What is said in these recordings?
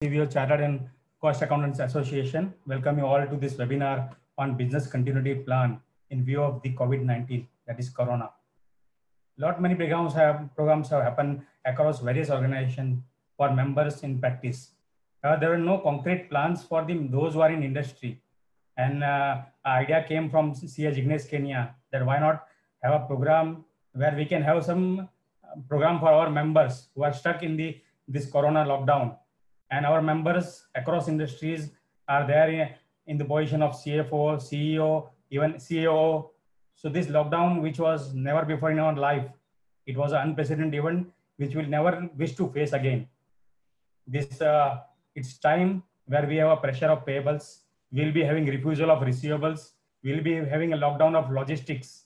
CVO Chartered and Cost Accountants Association welcome you all to this webinar on business continuity plan in view of the COVID-19, that is Corona. Many programs have happened across various organizations for members in practice. There were no concrete plans for those who are in industry. And idea came from CA Jignesh, Kenia, that why not have a program where we can have some program for our members who are stuck in this Corona lockdown. And our members across industries are there in the position of CFO, CEO, even CAO. So this lockdown, which was never before in our life, it was an unprecedented event which we'll never wish to face again. It's time where we have a pressure of payables, we'll be having refusal of receivables, we'll be having a lockdown of logistics,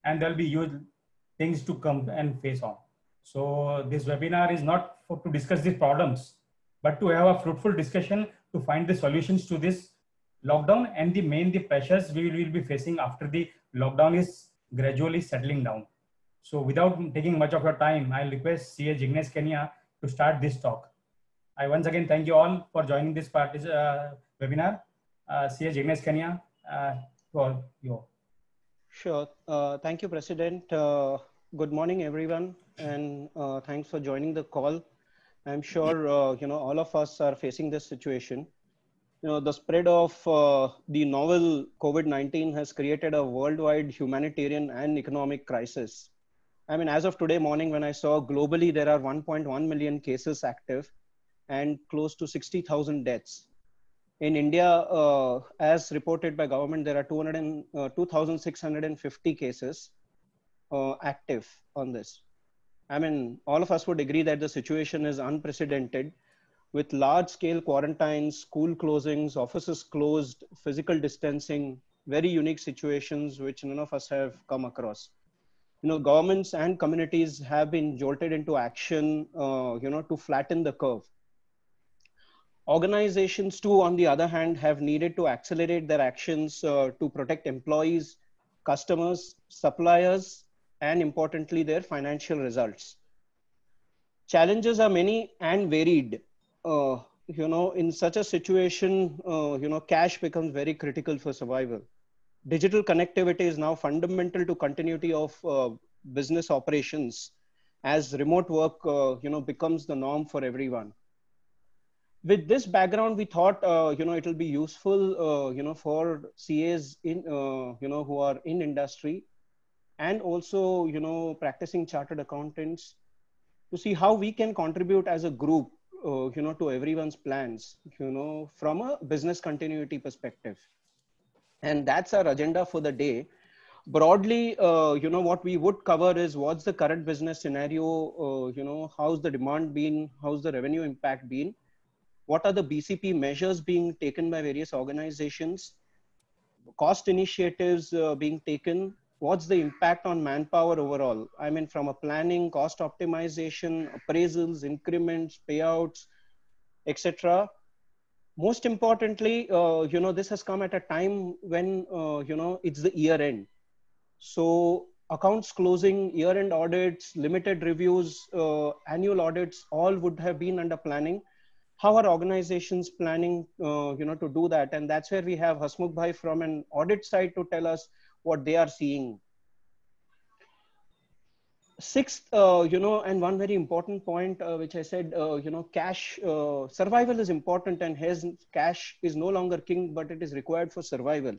and there'll be huge things to come and face on. So this webinar is not to discuss these problems, but to have a fruitful discussion to find the solutions to this lockdown and the pressures we will be facing after the lockdown is gradually settling down. So without taking much of your time, I'll request CA Jignesh, Kenia to start this talk. I once again thank you all for joining this webinar. CA Jignesh, Kenia, for you. Sure. Thank you, President. Good morning, everyone, and thanks for joining the call. I'm sure all of us are facing this situation. The spread of the novel COVID-19 has created a worldwide humanitarian and economic crisis. I mean, as of today morning, when I saw globally, there are 1.1 million cases active and close to 60,000 deaths. In India, as reported by government, there are 2,650 cases active on this. I mean, all of us would agree that the situation is unprecedented, with large-scale quarantines, school closings, offices closed, physical distancing, very unique situations which none of us have come across. Governments and communities have been jolted into action, to flatten the curve. Organizations too, on the other hand, have needed to accelerate their actions to protect employees, customers, suppliers, and importantly, their financial results. Challenges are many and varied. In such a situation, cash becomes very critical for survival. Digital connectivity is now fundamental to continuity of business operations as remote work, becomes the norm for everyone. With this background, we thought, it will be useful, for CAs who are in industry and also, practicing chartered accountants to see how we can contribute as a group, to everyone's plans, from a business continuity perspective. And that's our agenda for the day. Broadly, what we would cover is what's the current business scenario, how's the demand been, how's the revenue impact been, what are the BCP measures being taken by various organizations, cost initiatives being taken, what's the impact on manpower overall? I mean, from a planning, cost optimization, appraisals, increments, payouts, etc. Most importantly, this has come at a time when, it's the year end. So accounts closing, year-end audits, limited reviews, annual audits, all would have been under planning. How are organizations planning, to do that? And that's where we have Hasmukh bhai from an audit side to tell us what they are seeing. Sixth, and one very important point, which I said, cash, survival is important, and hence cash is no longer king, but it is required for survival.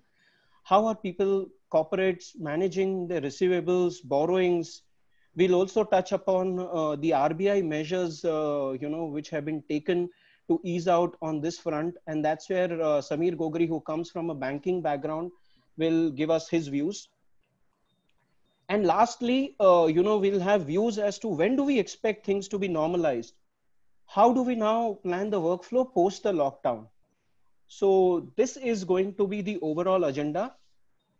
How are people, corporates managing their receivables, borrowings? We'll also touch upon the RBI measures, which have been taken to ease out on this front. And that's where Samir Gogri, who comes from a banking background, will give us his views. And lastly, we'll have views as to when do we expect things to be normalized? How do we now plan the workflow post the lockdown? So this is going to be the overall agenda.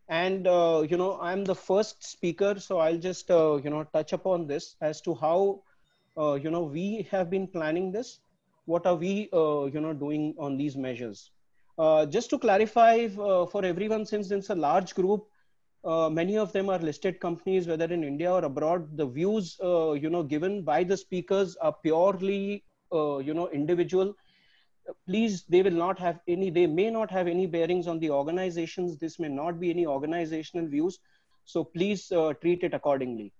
And, I'm the first speaker, so I'll just, touch upon this as to how, we have been planning this. What are we, doing on these measures? Just to clarify for everyone, since it's a large group, many of them are listed companies, whether in India or abroad. The views, given by the speakers are purely, individual. please, they will not have any, they may not have any bearings on the organizations. This may not be any organizational views. So please treat it accordingly.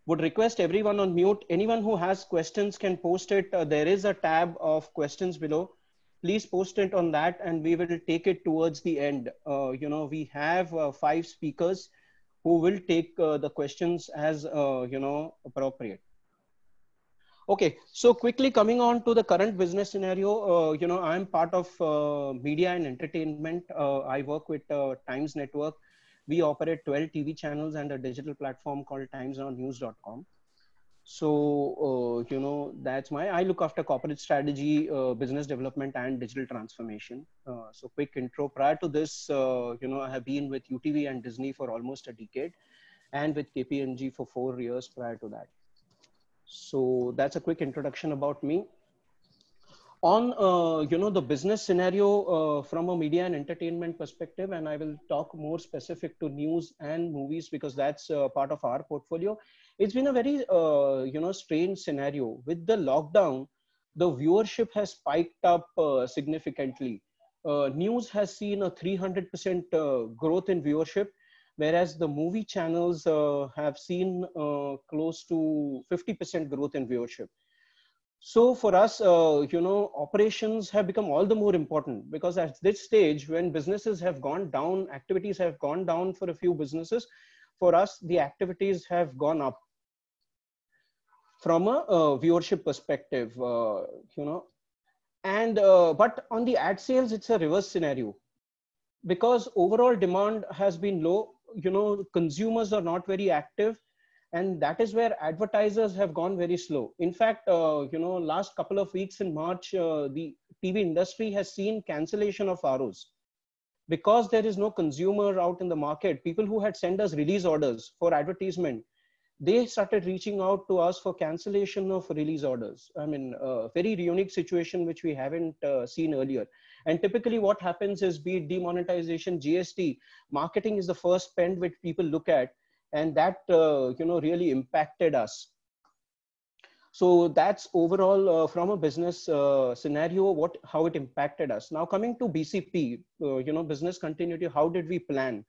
Would request everyone on mute. Anyone who has questions can post it. There is a tab of questions below. Please post it on that and we will take it towards the end. We have 5 speakers who will take the questions as, appropriate. Okay, so quickly coming on to the current business scenario, I'm part of media and entertainment. I work with Times Network. We operate 12 TV channels and a digital platform called timesnownews.com. So, that's I look after corporate strategy, business development and digital transformation. So quick intro. Prior to this, I have been with UTV and Disney for almost a decade and with KPMG for 4 years prior to that. So that's a quick introduction about me. On, the business scenario from a media and entertainment perspective, and I will talk more specific to news and movies because that's part of our portfolio. It's been a very, strange scenario. With the lockdown, the viewership has spiked up significantly. News has seen a 300% growth in viewership, whereas the movie channels have seen close to 50% growth in viewership. So for us, operations have become all the more important because at this stage, when businesses have gone down, activities have gone down for a few businesses. For us, the activities have gone up from a viewership perspective, And but on the ad sales, it's a reverse scenario because overall demand has been low. Consumers are not very active. And that is where advertisers have gone very slow. In fact, last couple of weeks in March, the TV industry has seen cancellation of ROs because there is no consumer out in the market. People who had sent us release orders for advertisement, they started reaching out to us for cancellation of release orders. I mean, a very unique situation which we haven't seen earlier. And typically what happens is, be it demonetization, GST, marketing is the first spend which people look at. And that, really impacted us. So that's overall from a business scenario, how it impacted us. Now coming to BCP, business continuity, how did we plan?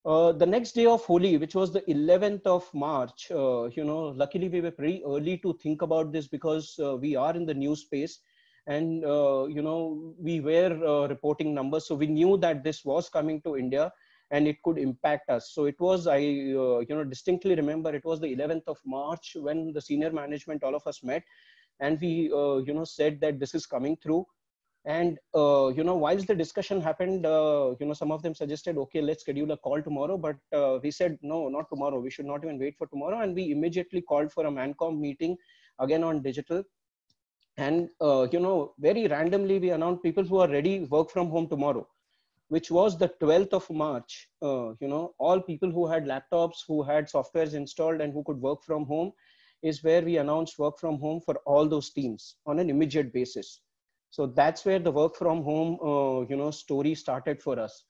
The next day of Holi, which was the 11th of March, luckily we were pretty early to think about this because we are in the news space and, we were reporting numbers. So we knew that this was coming to India and it could impact us. So it was, I distinctly remember, it was the 11th of March when the senior management, all of us met, and we, said that this is coming through. And, whilst the discussion happened, some of them suggested, okay, let's schedule a call tomorrow. But we said, no, not tomorrow. We should not even wait for tomorrow. And we immediately called for a Mancom meeting, again on digital. And, very randomly, we announced people who are ready, work from home tomorrow, which was the 12th of March. All people who had laptops, who had softwares installed and who could work from home is where we announced work from home for all those teams on an immediate basis. So that's where the work from home, story started for us.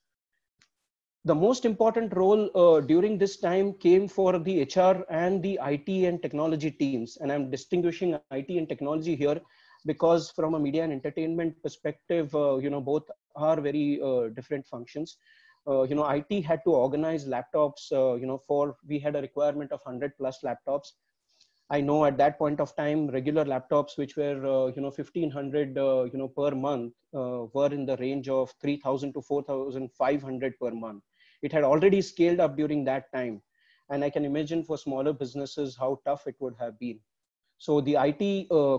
The most important role during this time came for the HR and the IT and technology teams. And I'm distinguishing IT and technology here because from a media and entertainment perspective, both are very different functions. IT had to organize laptops, we had a requirement of 100+ laptops. I know at that point of time, regular laptops, which were, 1,500, per month, were in the range of 3,000 to 4,500 per month. It had already scaled up during that time. And I can imagine for smaller businesses, how tough it would have been. So the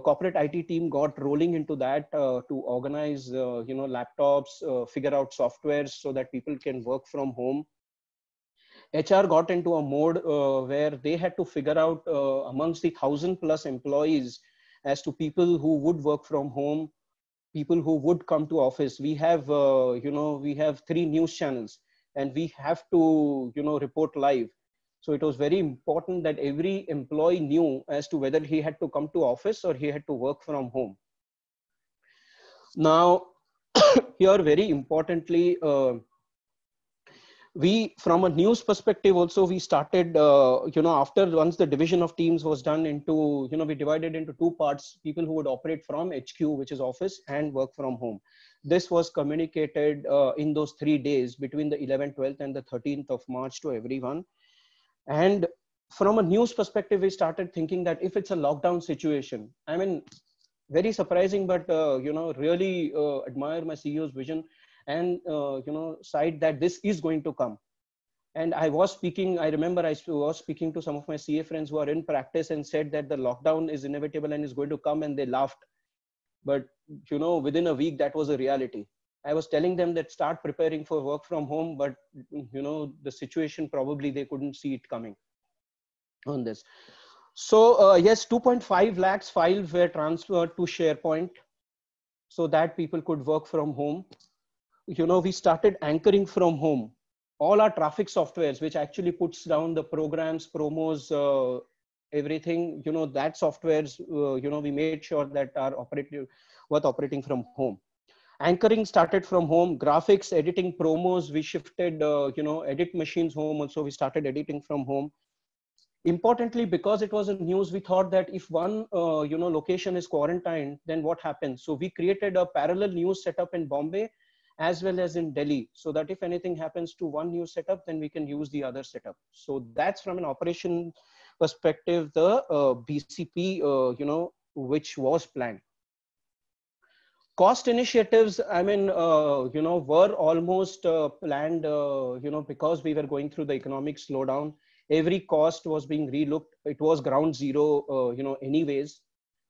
corporate IT team got rolling into that to organize, laptops, figure out softwares so that people can work from home. HR got into a mode where they had to figure out amongst the 1,000+ employees as to people who would work from home, people who would come to office. We have, we have 3 news channels and we have to, report live. So it was very important that every employee knew as to whether he had to come to office or he had to work from home. Now, here very importantly, We, from a news perspective also, we started, after once the division of teams was done into, we divided into two parts, people who would operate from HQ, which is office, and work from home. This was communicated in those 3 days between the 11th, 12th and the 13th of March to everyone. And from a news perspective, we started thinking that if it's a lockdown situation, I mean, very surprising, but, really admire my CEO's vision and, side that this is going to come. And I remember I was speaking to some of my CA friends who are in practice and said that the lockdown is inevitable and is going to come, and they laughed. But, within a week, that was a reality. I was telling them that start preparing for work from home, but, the situation, probably they couldn't see it coming on this. So yes, 2.5 lakhs files were transferred to SharePoint so that people could work from home. We started anchoring from home all our traffic softwares, which actually puts down the programs, promos, everything, that softwares, we made sure that are worth operating from home. Anchoring started from home. Graphics, editing, promos, we shifted, edit machines home. Also, we started editing from home. Importantly, because it was in news, we thought that if one, location is quarantined, then what happens? So we created a parallel news setup in Bombay as well as in Delhi, so that if anything happens to one news setup, then we can use the other setup. So that's from an operation perspective, the BCP, which was planned. Cost initiatives, I mean, were almost planned, because we were going through the economic slowdown. Every cost was being relooked. It was ground zero, anyways,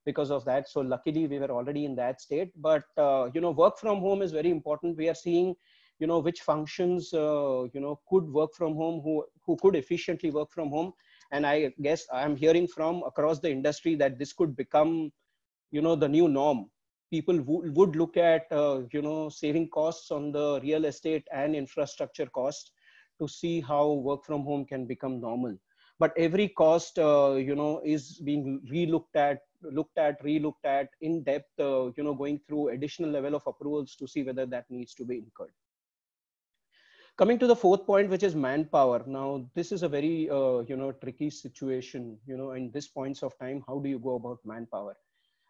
because of that. So luckily we were already in that state. But, work from home is very important. We are seeing, which functions, could work from home, who could efficiently work from home. And I guess I'm hearing from across the industry that this could become, the new norm. People would look at, saving costs on the real estate and infrastructure costs to see how work from home can become normal. But every cost, is being relooked at, relooked at in depth, going through additional level of approvals to see whether that needs to be incurred. Coming to the fourth point, which is manpower. Now, this is a very, tricky situation, in this points of time. How do you go about manpower?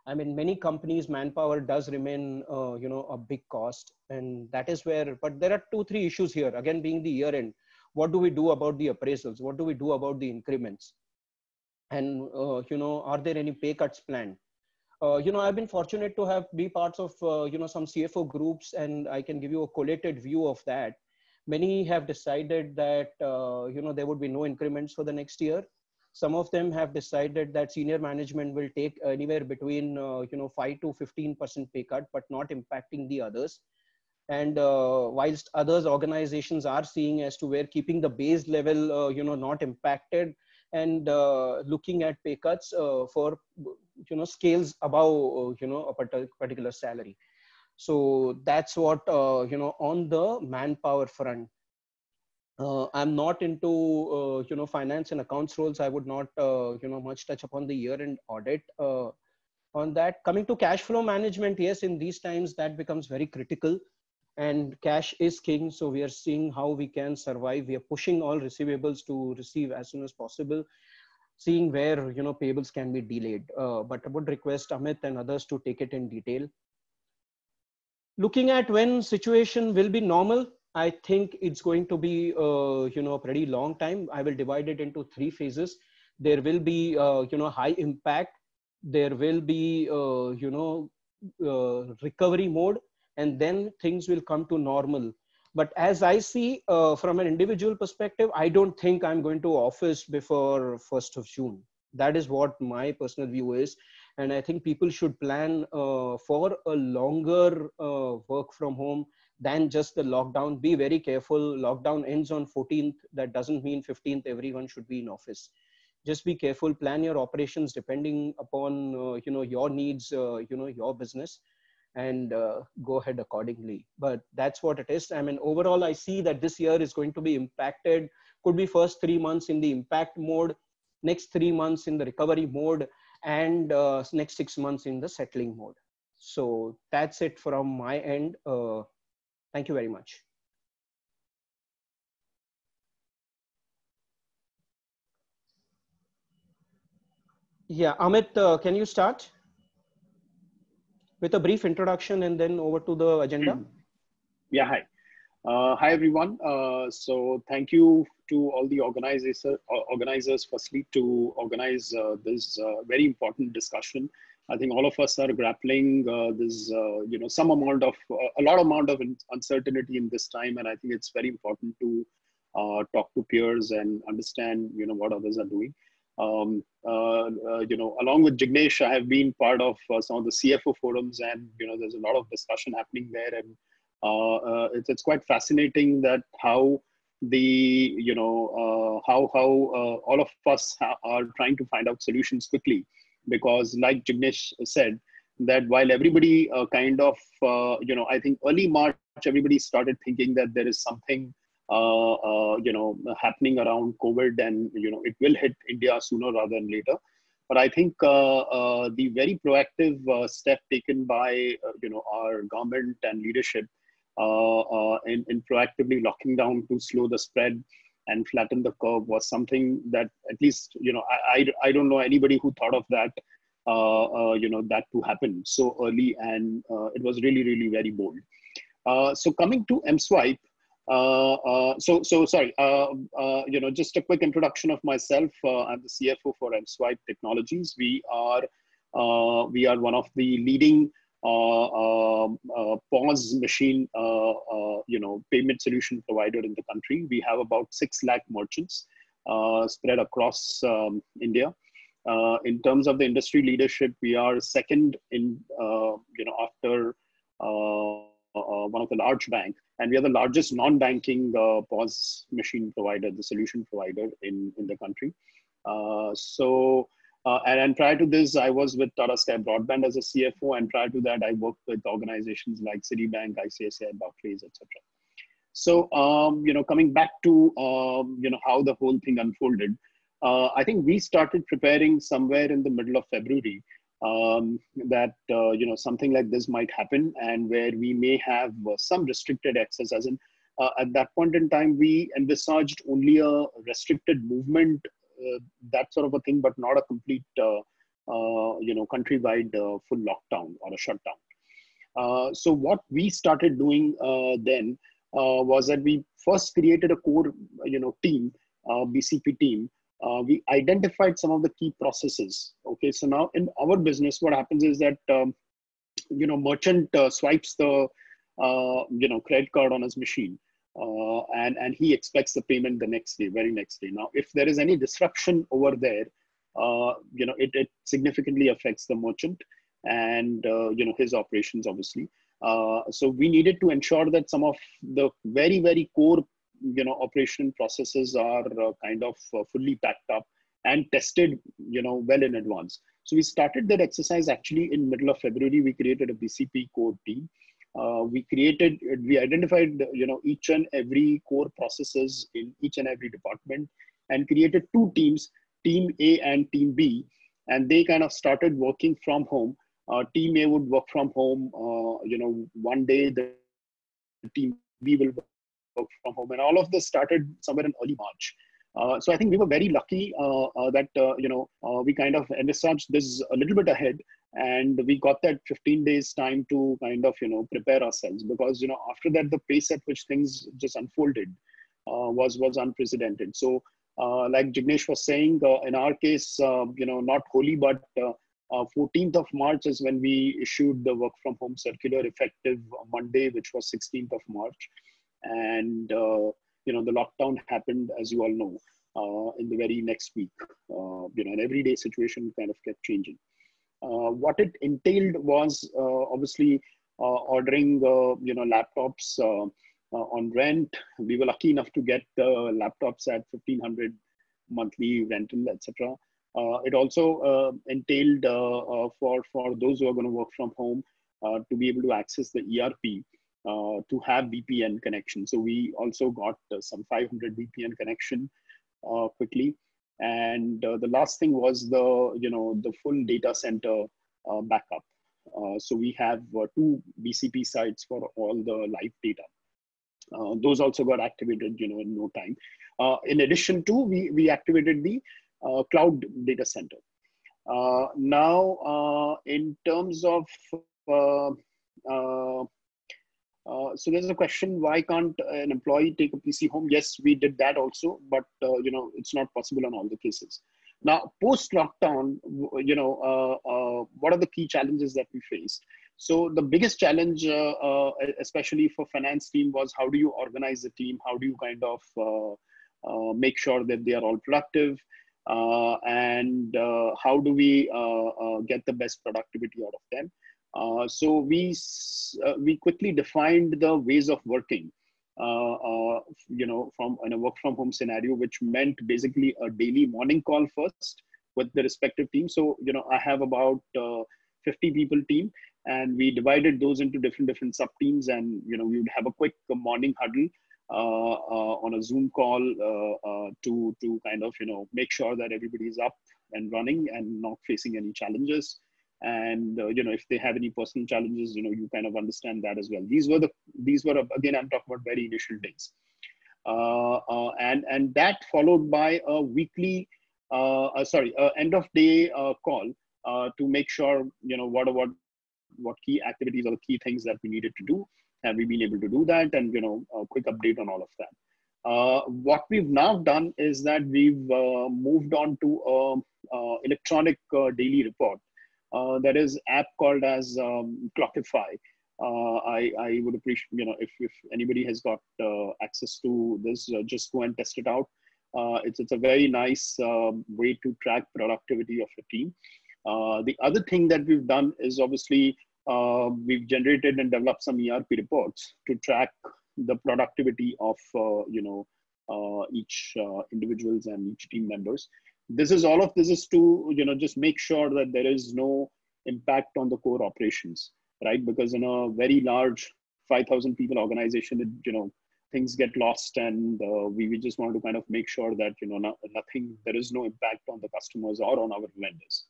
I mean, many companies, manpower does remain, a big cost. And that is where, but there are 2-3 issues here, again, being the year end. What do we do about the appraisals? What do we do about the increments? And, are there any pay cuts planned? I've been fortunate to be parts of, some CFO groups, and I can give you a collated view of that. Many have decided that, there would be no increments for the next year. Some of them have decided that senior management will take anywhere between, 5 to 15% pay cut, but not impacting the others. And whilst others organizations are seeing as to where keeping the base level, not impacted, and looking at pay cuts for, scales above, a particular salary. So that's what, on the manpower front. I'm not into, finance and accounts roles. I would not, much touch upon the year-end audit on that. Coming to cash flow management, yes, in these times that becomes very critical, and cash is king. So we are seeing how we can survive. We are pushing all receivables to receive as soon as possible, seeing where, payables can be delayed. But I would request Amit and others to take it in detail. Looking at when situation will be normal, I think it's going to be, a pretty long time. I will divide it into 3 phases. There will be, high impact. There will be, recovery mode, and then things will come to normal. But as I see, from an individual perspective, I don't think I'm going to office before 1st of June. That is what my personal view is. And I think people should plan for a longer work from home than just the lockdown. Be very careful. Lockdown ends on 14th. That doesn't mean 15th everyone should be in office. Just be careful. Plan your operations depending upon your needs, your business, and go ahead accordingly. But that's what it is. I mean, overall, I see that this year is going to be impacted. Could be first 3 months in the impact mode, next 3 months in the recovery mode, and next 6 months in the settling mode. So that's it from my end. Thank you very much. Yeah, Amit, can you start with a brief introduction and then over to the agenda? Yeah, hi. Hi, everyone. So thank you to all the organizers firstly to organize this very important discussion. I think all of us are grappling this, a lot amount of uncertainty in this time. And I think it's very important to talk to peers and understand, what others are doing. Along with Jignesh, I have been part of some of the CFO forums, and there's a lot of discussion happening there, and it's quite fascinating that how the all of us are trying to find out solutions quickly, because like Jignesh said, that while everybody I think early March everybody started thinking that there is something happening around COVID, and it will hit India sooner rather than later. But I think the very proactive step taken by our government and leadership in proactively locking down to slow the spread and flatten the curve was something that at least I don't know anybody who thought of that that to happen so early, and it was really very bold. So coming to MSwipe. Just a quick introduction of myself. I'm the CFO for MSwipe Technologies. We are one of the leading POS machine, payment solution provider in the country. We have about 6 lakh merchants spread across India. In terms of the industry leadership, we are second in, after one of the large bank, and we are the largest non-banking POS machine provider, the solution provider in the country. And prior to this, I was with Tata Sky Broadband as a CFO, and prior to that, I worked with organizations like Citibank, ICICI, Barclays, etc. So, coming back to how the whole thing unfolded, I think we started preparing somewhere in the middle of February that something like this might happen, and where we may have some restricted access. As in, at that point in time, we envisaged only a restricted movement, that sort of a thing, but not a complete countrywide full lockdown or a shutdown. So what we started doing then was that we first created a core team, BCP team. We identified some of the key processes. Okay, so now in our business, what happens is that merchant swipes the credit card on his machine, and he expects the payment the next day, very next day. Now, if there is any disruption over there, it significantly affects the merchant and his operations, obviously. So we needed to ensure that some of the very core operation processes are fully packed up and tested well in advance. So we started that exercise actually in middle of February. We created a BCP core team. We identified each and every core processes in each and every department, and created 2 teams, team A and team B, and they kind of started working from home. Team A would work from home one day, the team B will work from home, and all of this started somewhere in early March. So I think we were very lucky that we kind of envisaged this a little bit ahead, and we got that 15 days time to kind of prepare ourselves, because after that the pace at which things just unfolded was unprecedented. So like Jignesh was saying, in our case, not wholly, but 14th of March is when we issued the work from home circular, effective Monday, which was 16th of March. And the lockdown happened, as you all know, in the very next week. An everyday situation kind of kept changing. What it entailed was obviously ordering laptops on rent. We were lucky enough to get laptops at 1,500 monthly rental, etc. It also entailed for those who are going to work from home to be able to access the ERP, to have VPN connection. So we also got some 500 VPN connection quickly. And the last thing was the full data center backup. So we have 2 BCP sites for all the live data. Those also got activated in no time. In addition to, we activated the cloud data center. Now, in terms of uh, uh, so there's a question: why can't an employee take a PC home? Yes, we did that also, but it's not possible on all the cases. Now, post lockdown, what are the key challenges that we faced? So the biggest challenge, especially for finance team, was how do you organize the team? How do you kind of make sure that they are all productive? And how do we get the best productivity out of them? So we quickly defined the ways of working, from in a work from home scenario, which meant basically a daily morning call first with the respective team. So I have about 50 people team, and we divided those into different sub teams, and we would have a quick morning huddle on a Zoom call to kind of make sure that everybody is up and running and not facing any challenges. And if they have any personal challenges, you kind of understand that as well. These were again, I'm talking about very initial days, and that followed by a weekly end of day call to make sure what key activities or the key things that we needed to do. Have we been able to do that? And a quick update on all of that. What we've now done is that we've moved on to electronic daily report. That is app called as Clockify. I would appreciate, if anybody has got access to this, just go and test it out. It's a very nice way to track productivity of a team. The other thing that we've done is obviously we've generated and developed some ERP reports to track the productivity of each individuals and each team members. All of this is to just make sure that there is no impact on the core operations, right? Because in a very large 5,000 people organization, things get lost, and we just want to kind of make sure that there is no impact on the customers or on our vendors.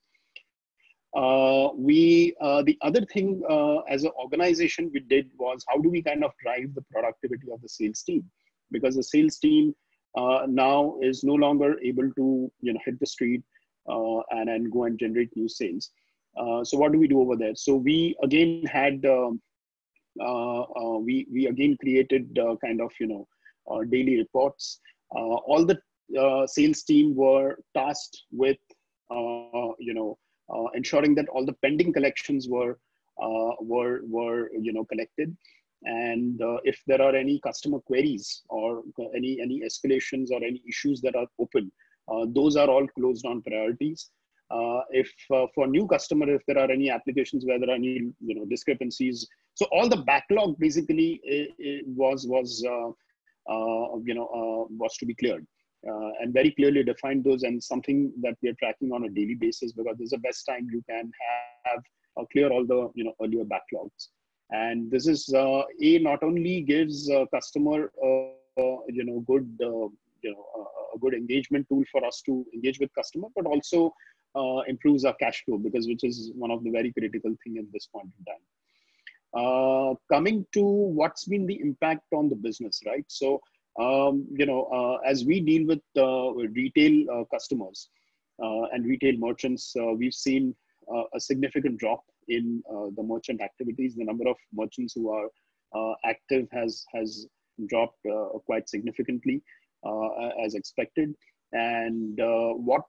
The other thing as an organization we did was, how do we kind of drive the productivity of the sales team? Because the sales team now is no longer able to hit the street and go and generate new sales. So what do we do over there? So we again had we again created kind of daily reports. All the sales team were tasked with ensuring that all the pending collections were collected. And if there are any customer queries or any escalations or any issues that are open, those are all closed on priorities. If for new customer, if there are any applications where there are any discrepancies, so all the backlog basically was to be cleared and very clearly defined those, and something that we are tracking on a daily basis, because this is the best time you can have clear all the earlier backlogs. And this is not only gives customer a good engagement tool for us to engage with customer, but also improves our cash flow, which is one of the very critical thing at this point in time. Coming to what's been the impact on the business, right? So as we deal with retail customers and retail merchants, we've seen a significant drop in the merchant activities. The number of merchants who are active has dropped quite significantly, as expected. And what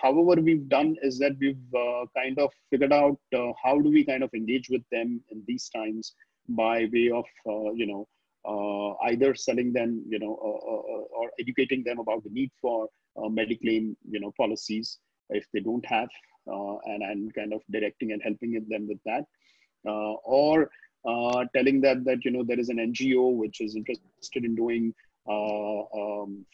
however, we've done is that we've kind of figured out how do we kind of engage with them in these times by way of either selling them, or educating them about the need for Mediclaim, policies if they don't have, and kind of directing and helping them with that, or telling them that there is an NGO which is interested in doing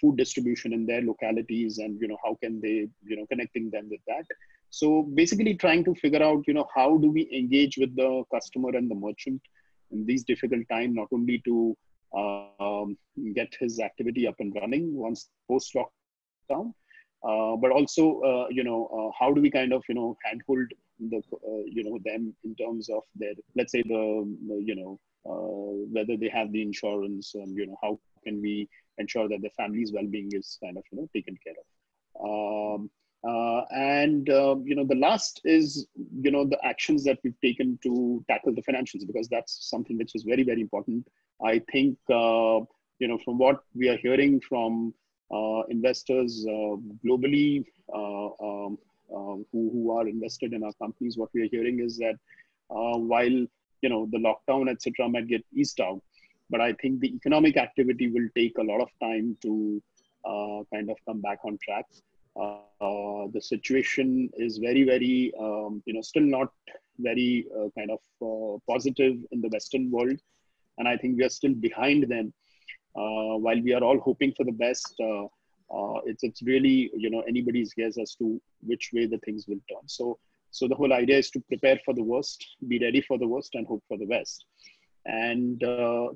food distribution in their localities, and how can they connecting them with that. So basically trying to figure out how do we engage with the customer and the merchant in these difficult times, not only to get his activity up and running once post lockdown, but also how do we kind of handhold them in terms of their, let's say, whether they have the insurance, and how can we ensure that the family's well-being is kind of taken care of. The last is, the actions that we've taken to tackle the financials, because that's something which is very, very important. I think, from what we are hearing from investors globally who are invested in our companies, what we are hearing is that while, the lockdown, etc., might get eased out, but I think the economic activity will take a lot of time to kind of come back on track. The situation is very, very, still not very kind of positive in the Western world. And I think we are still behind them. While we are all hoping for the best, it's really, anybody's guess as to which way the things will turn. So the whole idea is to prepare for the worst, be ready for the worst, and hope for the best. And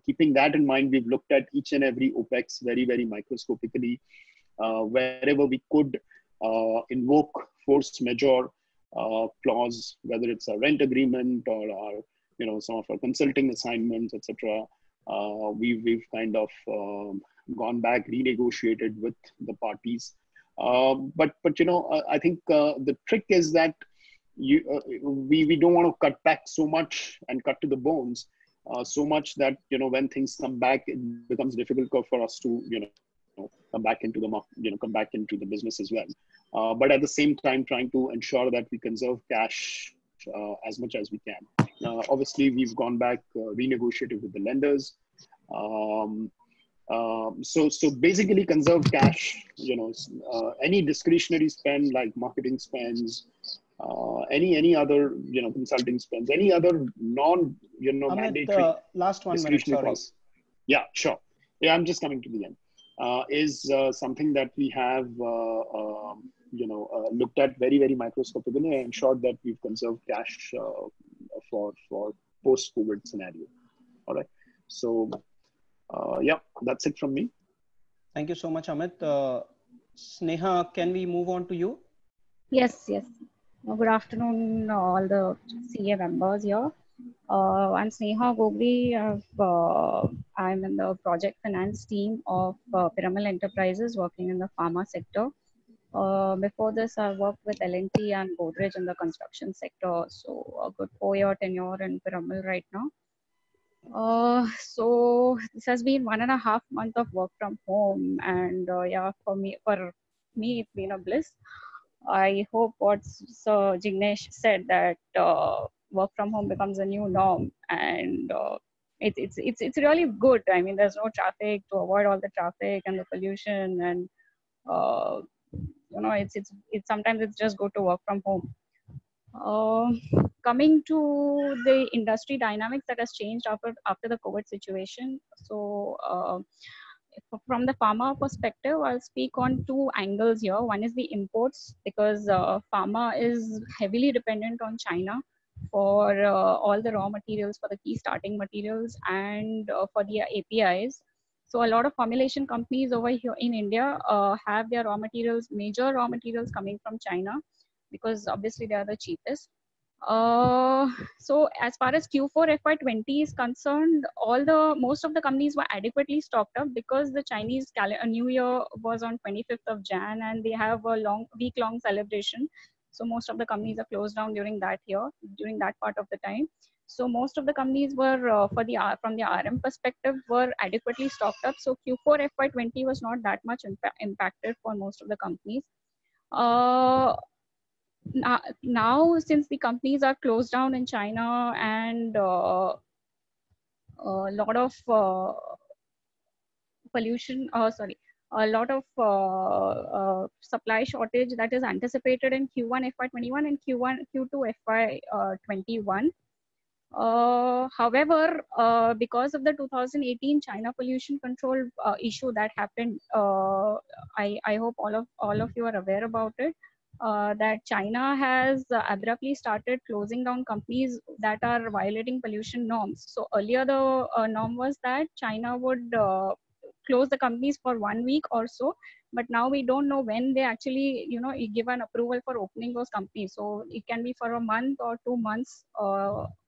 keeping that in mind, we've looked at each and every OPEX very, very microscopically. Wherever we could invoke force majeure clause, whether it's a rent agreement or our, some of our consulting assignments, etc. We've kind of gone back, renegotiated with the parties. But I think the trick is that we don't want to cut back so much and cut to the bones so much that when things come back, it becomes difficult for us to come back into the market, come back into the business as well. But at the same time, trying to ensure that we conserve cash as much as we can. Obviously, we've gone back, renegotiated with the lenders. So basically conserve cash, any discretionary spend like marketing spends, any other, consulting spends, any other non, Amit, mandatory last 1 minute, sorry. costs. Yeah, sure. Yeah, I'm just coming to the end. Is something that we have, looked at very, very microscopically and ensured that we've conserved cash for post-COVID scenario. All right. So, yeah, that's it from me. Thank you so much, Amit. Sneha, can we move on to you? Yes. Good afternoon, all the CA members here. I'm Sneha Gogri. I'm in the project finance team of Piramal Enterprises working in the pharma sector. Before this, I worked with L&T and Godrej in the construction sector. So a good 4-year tenure in Piramal right now. So this has been 1.5 months of work from home, and yeah, for me, it's been a bliss. I hope what Sir Jignesh said, that work from home becomes a new norm, and it's really good. I mean, there's no traffic, to avoid all the traffic and the pollution, and it's sometimes it's just good to work from home. Coming to the industry dynamics that has changed after the COVID situation. So from the pharma perspective, I'll speak on 2 angles here. One is the imports, because pharma is heavily dependent on China for all the raw materials, for the key starting materials, and for the APIs. So a lot of formulation companies over here in India have their major raw materials coming from China, because obviously they are the cheapest. So as far as Q4 FY20 is concerned, most of the companies were adequately stocked up, because the Chinese New Year was on 25th of Jan, and they have a week-long celebration. So most of the companies are closed down during that part of the time. So most of the companies were, from the RM perspective, were adequately stocked up. So Q4 FY20 was not that much impacted for most of the companies. Now, since the companies are closed down in China, and a lot of a lot of supply shortage that is anticipated in Q1 FY21 and Q2 FY21. However, because of the 2018 China pollution control issue that happened, I hope all of you are aware about it. That China has abruptly started closing down companies that are violating pollution norms. So earlier the norm was that China would close the companies for 1 week or so, but now we don't know when they actually give an approval for opening those companies. So it can be for a month or 2 months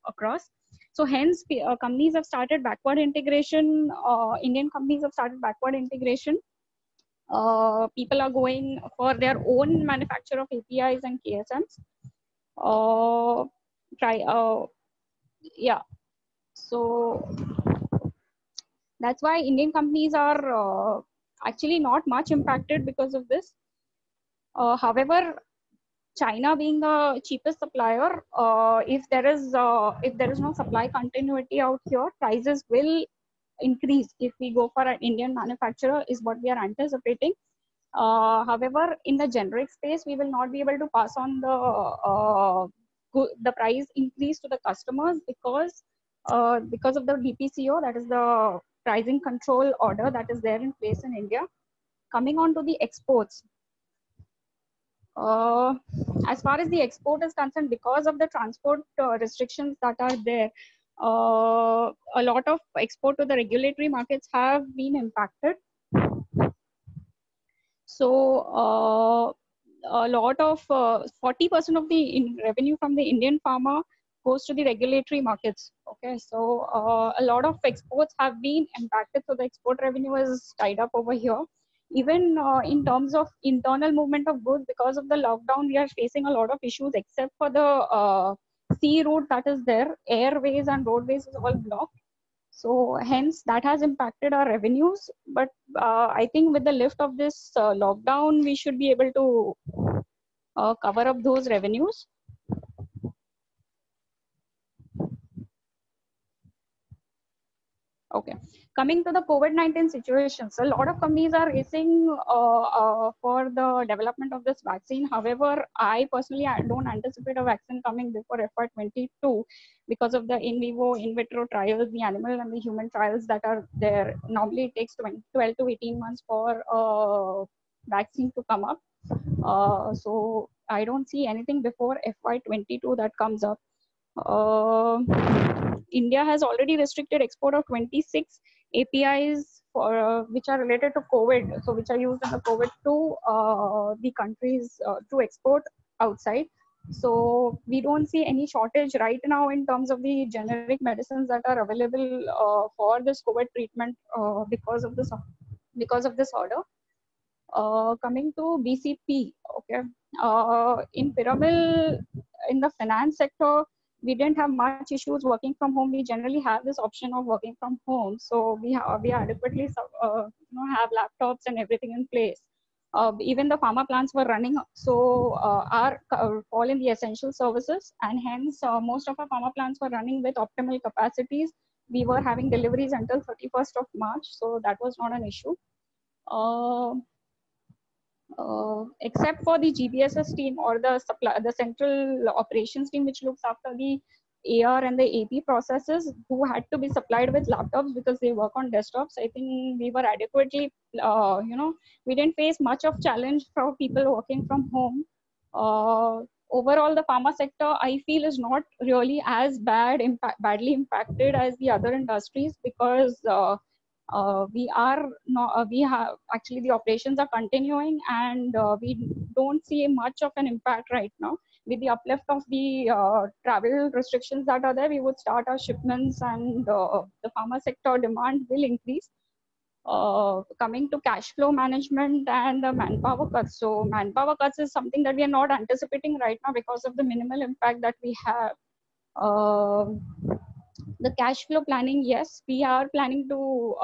across. So hence companies have started backward integration. Indian companies have started backward integration. People are going for their own manufacture of APIs and KSMs. Yeah. So that's why Indian companies are actually not much impacted because of this. However, China being the cheapest supplier, if there is no supply continuity out here, prices will increase if we go for an Indian manufacturer, is what we are anticipating. However, in the generic space, we will not be able to pass on the price increase to the customers because of the DPCO, that is the pricing control order that is there in place in India. Coming on to the exports. As far as the export is concerned, because of the transport restrictions that are there, a lot of export to the regulatory markets have been impacted. So a lot of 40% of the revenue from the Indian pharma goes to the regulatory markets. Okay, so a lot of exports have been impacted. So the export revenue is tied up over here. Even in terms of internal movement of goods, because of the lockdown, we are facing a lot of issues, except for the sea route that is there. Airways and roadways is all blocked. So hence that has impacted our revenues. But I think with the lift of this lockdown, we should be able to cover up those revenues. Okay, coming to the COVID-19 situation, so a lot of companies are racing for the development of this vaccine. However, I personally don't anticipate a vaccine coming before FY22 because of the in vivo, in vitro trials, the animal and the human trials that are there. Normally, it takes 12 to 18 months for a vaccine to come up. So I don't see anything before FY22 that comes up. India has already restricted export of 26 APIs for, which are related to COVID, so which are used in the COVID to the countries to export outside. So we don't see any shortage right now in terms of the generic medicines that are available for this COVID treatment because of this order. Coming to BCP, okay, in Piramal, in the finance sector, we didn't have much issues working from home. We generally have this option of working from home, so we adequately have laptops and everything in place. Even the pharma plants were running, so all in the essential services, and hence most of our pharma plants were running with optimal capacities. We were having deliveries until 31st of March, so that was not an issue. Except for the GBSS team or the central operations team, which looks after the AR and the AP processes, who had to be supplied with laptops because they work on desktops. I think we were adequately, we didn't face much of challenge for people working from home. Overall, the pharma sector, I feel, is not really as badly impacted as the other industries because we have actually, the operations are continuing, and we don't see much of an impact right now. With the uplift of the travel restrictions that are there, we would start our shipments, and the pharma sector demand will increase. Coming to cash flow management and the manpower cuts. So manpower cuts is something that we are not anticipating right now because of the minimal impact that we have. The cash flow planning, yes, we are planning to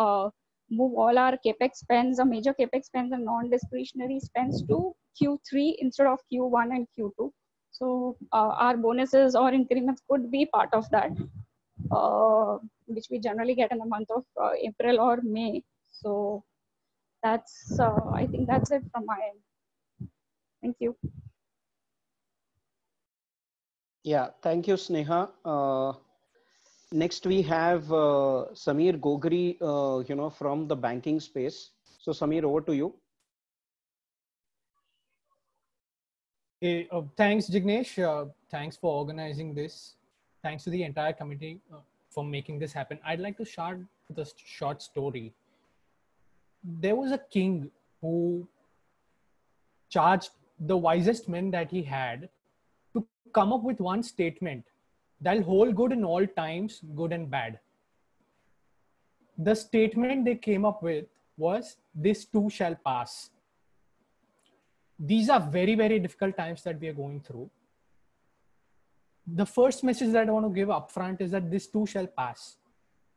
move all our capex spends, or major capex spends and non-discretionary spends, to Q3 instead of Q1 and Q2. So our bonuses or increments could be part of that, which we generally get in the month of April or May. So that's, I think that's it from my end. Thank you. Yeah, thank you, Sneha. Next, we have Samir Gogri, from the banking space. So, Samir, over to you. Hey, thanks, Jignesh. Thanks for organizing this. Thanks to the entire committee for making this happen. I'd like to start with a short story. There was a king who charged the wisest men that he had to come up with one statement that'll hold good in all times, good and bad. The statement they came up with was, "This too shall pass." these are very, very difficult times that we are going through. The first message that I want to give upfront is that this too shall pass.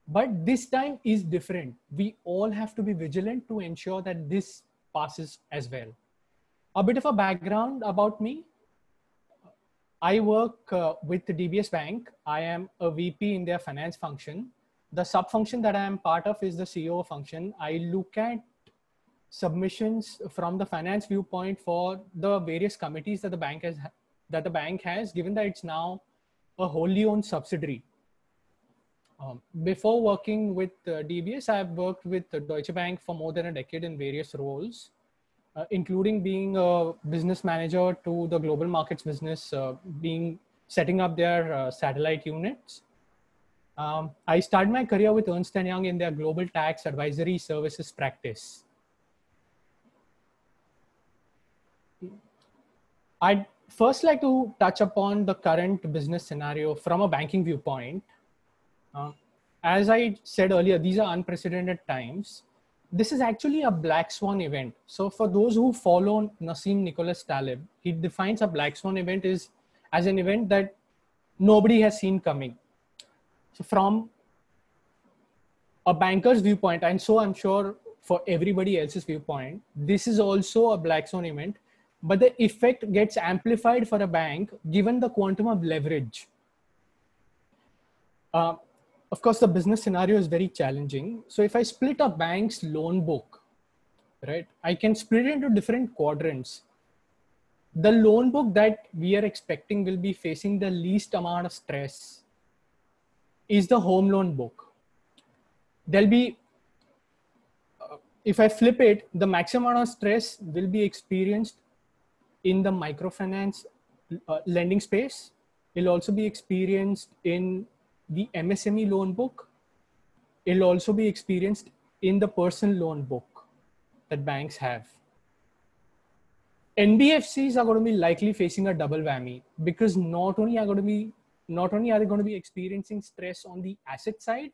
But this time is different. We all have to be vigilant to ensure that this passes as well. A bit of a background about me. I work with the DBS Bank. I am a VP in their finance function. The sub function that I am part of is the CEO function. I look at submissions from the finance viewpoint for the various committees that the bank has, given that it's now a wholly owned subsidiary. Before working with DBS, I've worked with Deutsche Bank for more than a decade in various roles, including being a business manager to the global markets business, setting up their satellite units. I started my career with Ernst & Young in their global tax advisory services practice. I'd first like to touch upon the current business scenario from a banking viewpoint. As I said earlier, these are unprecedented times. This is actually a black swan event. So for those who follow Nassim Nicholas Taleb, he defines a black swan event as an event that nobody has seen coming. So from a banker's viewpoint, and so I'm sure for everybody else's viewpoint, this is also a black swan event, but the effect gets amplified for a bank given the quantum of leverage. Of course, the business scenario is very challenging. So if I split a bank's loan book, right, I can split it into different quadrants. The loan book that we are expecting will be facing the least amount of stress is the home loan book. There'll be, if I flip it, the maximum amount of stress will be experienced in the microfinance lending space. It'll also be experienced in the MSME loan book. It'll also be experienced in the personal loan book that banks have. NBFCs are going to be likely facing a double whammy because not only are they going to be experiencing stress on the asset side,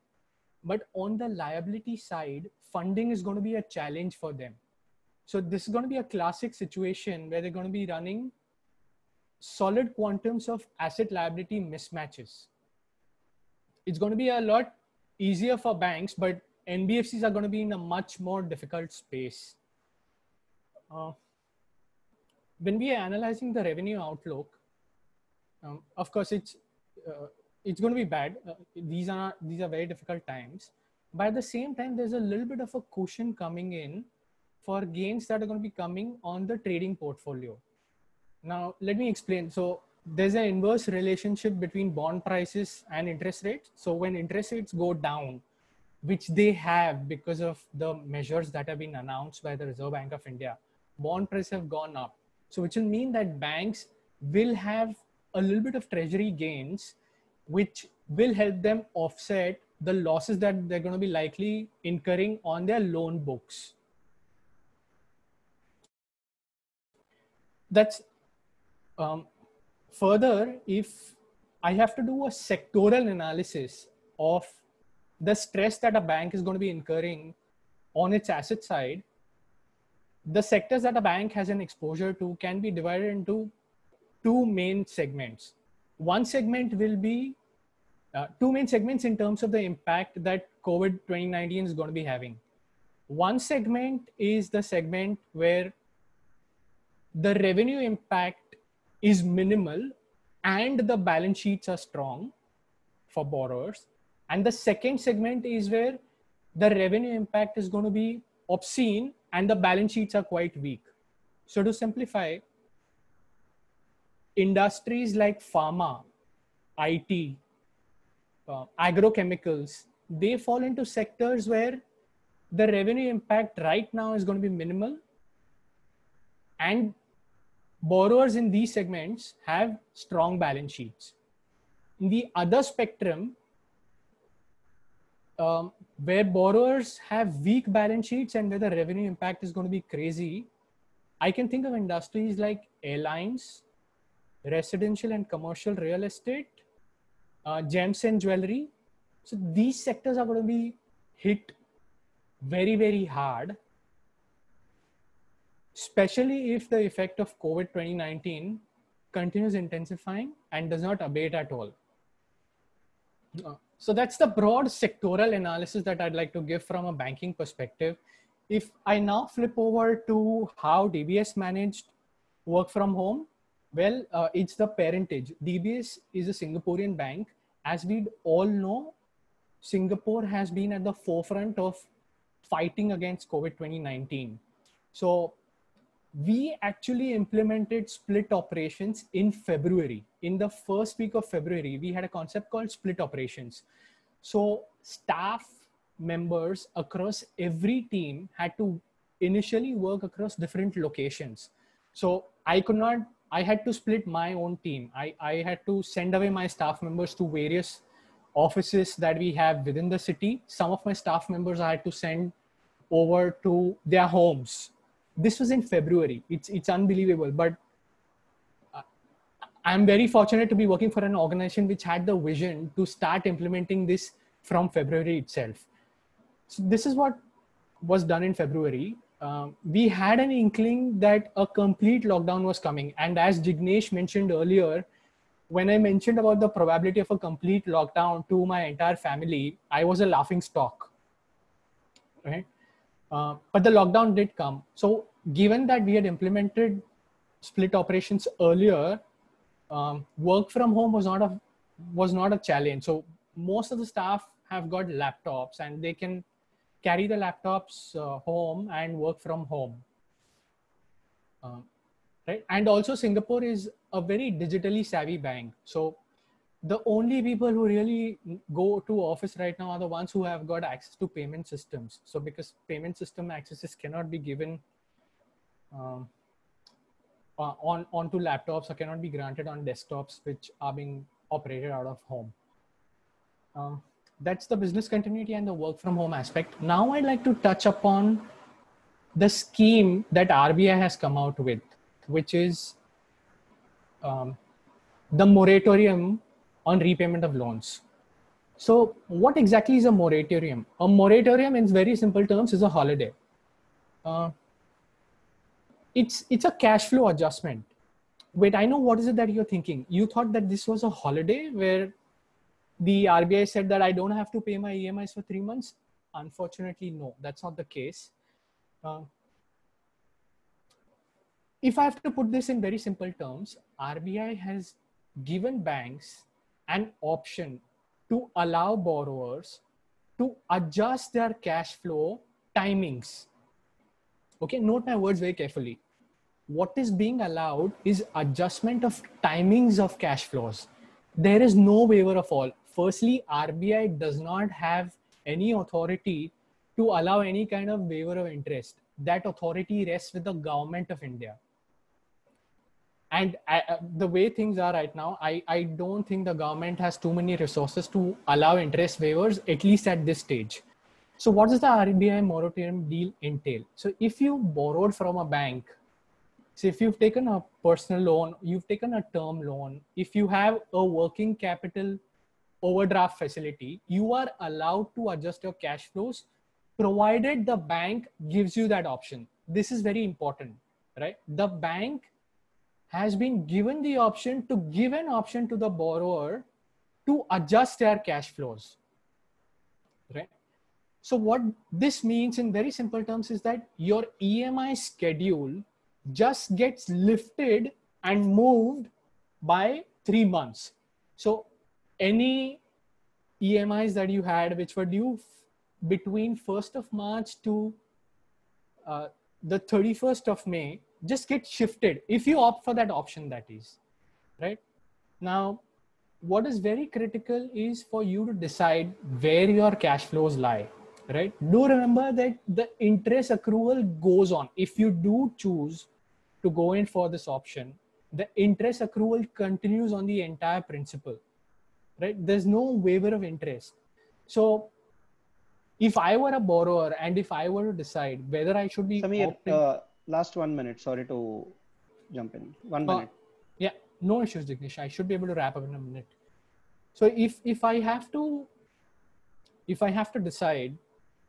but on the liability side, funding is going to be a challenge for them. So this is going to be a classic situation where they're going to be running solid quantums of asset liability mismatches. It's going to be a lot easier for banks, but NBFCs are going to be in a much more difficult space. When we are analyzing the revenue outlook, of course, it's going to be bad. These are very difficult times. But at the same time, there's a little bit of a cushion coming in for gains that are going to be coming on the trading portfolio. Now, let me explain. So there's an inverse relationship between bond prices and interest rates. So when interest rates go down, which they have because of the measures that have been announced by the Reserve Bank of India, bond prices have gone up. So which will mean that banks will have a little bit of treasury gains, which will help them offset the losses that they're going to be likely incurring on their loan books. That's further, if I have to do a sectoral analysis of the stress that a bank is going to be incurring on its asset side, the sectors that a bank has an exposure to can be divided into two main segments. One segment will be two main segments in terms of the impact that COVID 2019 is going to be having. One segment is the segment where the revenue impact is minimal and the balance sheets are strong for borrowers. And the second segment is where the revenue impact is going to be obscene and the balance sheets are quite weak. So to simplify, industries like pharma, IT, agrochemicals, they fall into sectors where the revenue impact right now is going to be minimal, and borrowers in these segments have strong balance sheets. In the other spectrum, where borrowers have weak balance sheets and where the revenue impact is going to be crazy, I can think of industries like airlines, residential and commercial real estate, gems and jewelry. So these sectors are going to be hit very, very hard. especially if the effect of COVID 2019 continues intensifying and does not abate at all. So that's the broad sectoral analysis that I'd like to give from a banking perspective. If I now flip over to how DBS managed work from home, well, it's the parentage. DBS is a Singaporean bank. As we all know, Singapore has been at the forefront of fighting against COVID 2019. So we actually implemented split operations in February. In the first week of February, we had a concept called split operations. So staff members across every team had to initially work across different locations. So I had to split my own team. I had to send away my staff members to various offices that we have within the city. Some of my staff members I had to send over to their homes. This was in February. It's unbelievable, but I'm very fortunate to be working for an organization which had the vision to start implementing this from February itself. So this is what was done in February. We had an inkling that a complete lockdown was coming. And as Jignesh mentioned earlier, when I mentioned about the probability of a complete lockdown to my entire family, I was a laughing stock, right? But the lockdown did come. So given that we had implemented split operations earlier, work from home was not a challenge. So most of the staff have got laptops and they can carry the laptops home and work from home. Right? And also Singapore is a very digitally savvy bank. So the only people who really go to office right now are the ones who have got access to payment systems. So because payment system accesses cannot be given onto laptops or cannot be granted on desktops which are being operated out of home. That's the business continuity and the work from home aspect. Now I'd like to touch upon the scheme that RBI has come out with, which is the moratorium on repayment of loans. So what exactly is a moratorium? A moratorium in very simple terms is a holiday. It's a cash flow adjustment. Wait, I know what is it that you're thinking. You thought that this was a holiday where the RBI said that I don't have to pay my EMIs for 3 months. Unfortunately, no, that's not the case. If I have to put this in very simple terms, RBI has given banks an option to allow borrowers to adjust their cash flow timings. Okay, note my words very carefully. What is being allowed is adjustment of timings of cash flows. There is no waiver of all. Firstly, RBI does not have any authority to allow any kind of waiver of interest. That authority rests with the government of India. And the way things are right now, I don't think the government has too many resources to allow interest waivers, at least at this stage. So what does the RBI moratorium deal entail? So if you borrowed from a bank, so if you've taken a personal loan, you've taken a term loan, if you have a working capital overdraft facility, you are allowed to adjust your cash flows, provided the bank gives you that option. This is very important, right? The bank has been given the option to give an option to the borrower to adjust their cash flows, right? So what this means in very simple terms is that your EMI schedule just gets lifted and moved by 3 months. So any EMIs that you had, which were due between 1st of March to the 31st of May, just get shifted if you opt for that option, that is, right? Now, what is very critical is for you to decide where your cash flows lie, right? Do remember that the interest accrual goes on. If you do choose to go in for this option, the interest accrual continues on the entire principal, right? There's no waiver of interest. So if I were a borrower and if I were to decide whether I should be Samir, last 1 minute, sorry to jump in. 1 minute. Yeah, no issues, Jignesh. I should be able to wrap up in a minute. So if I have to decide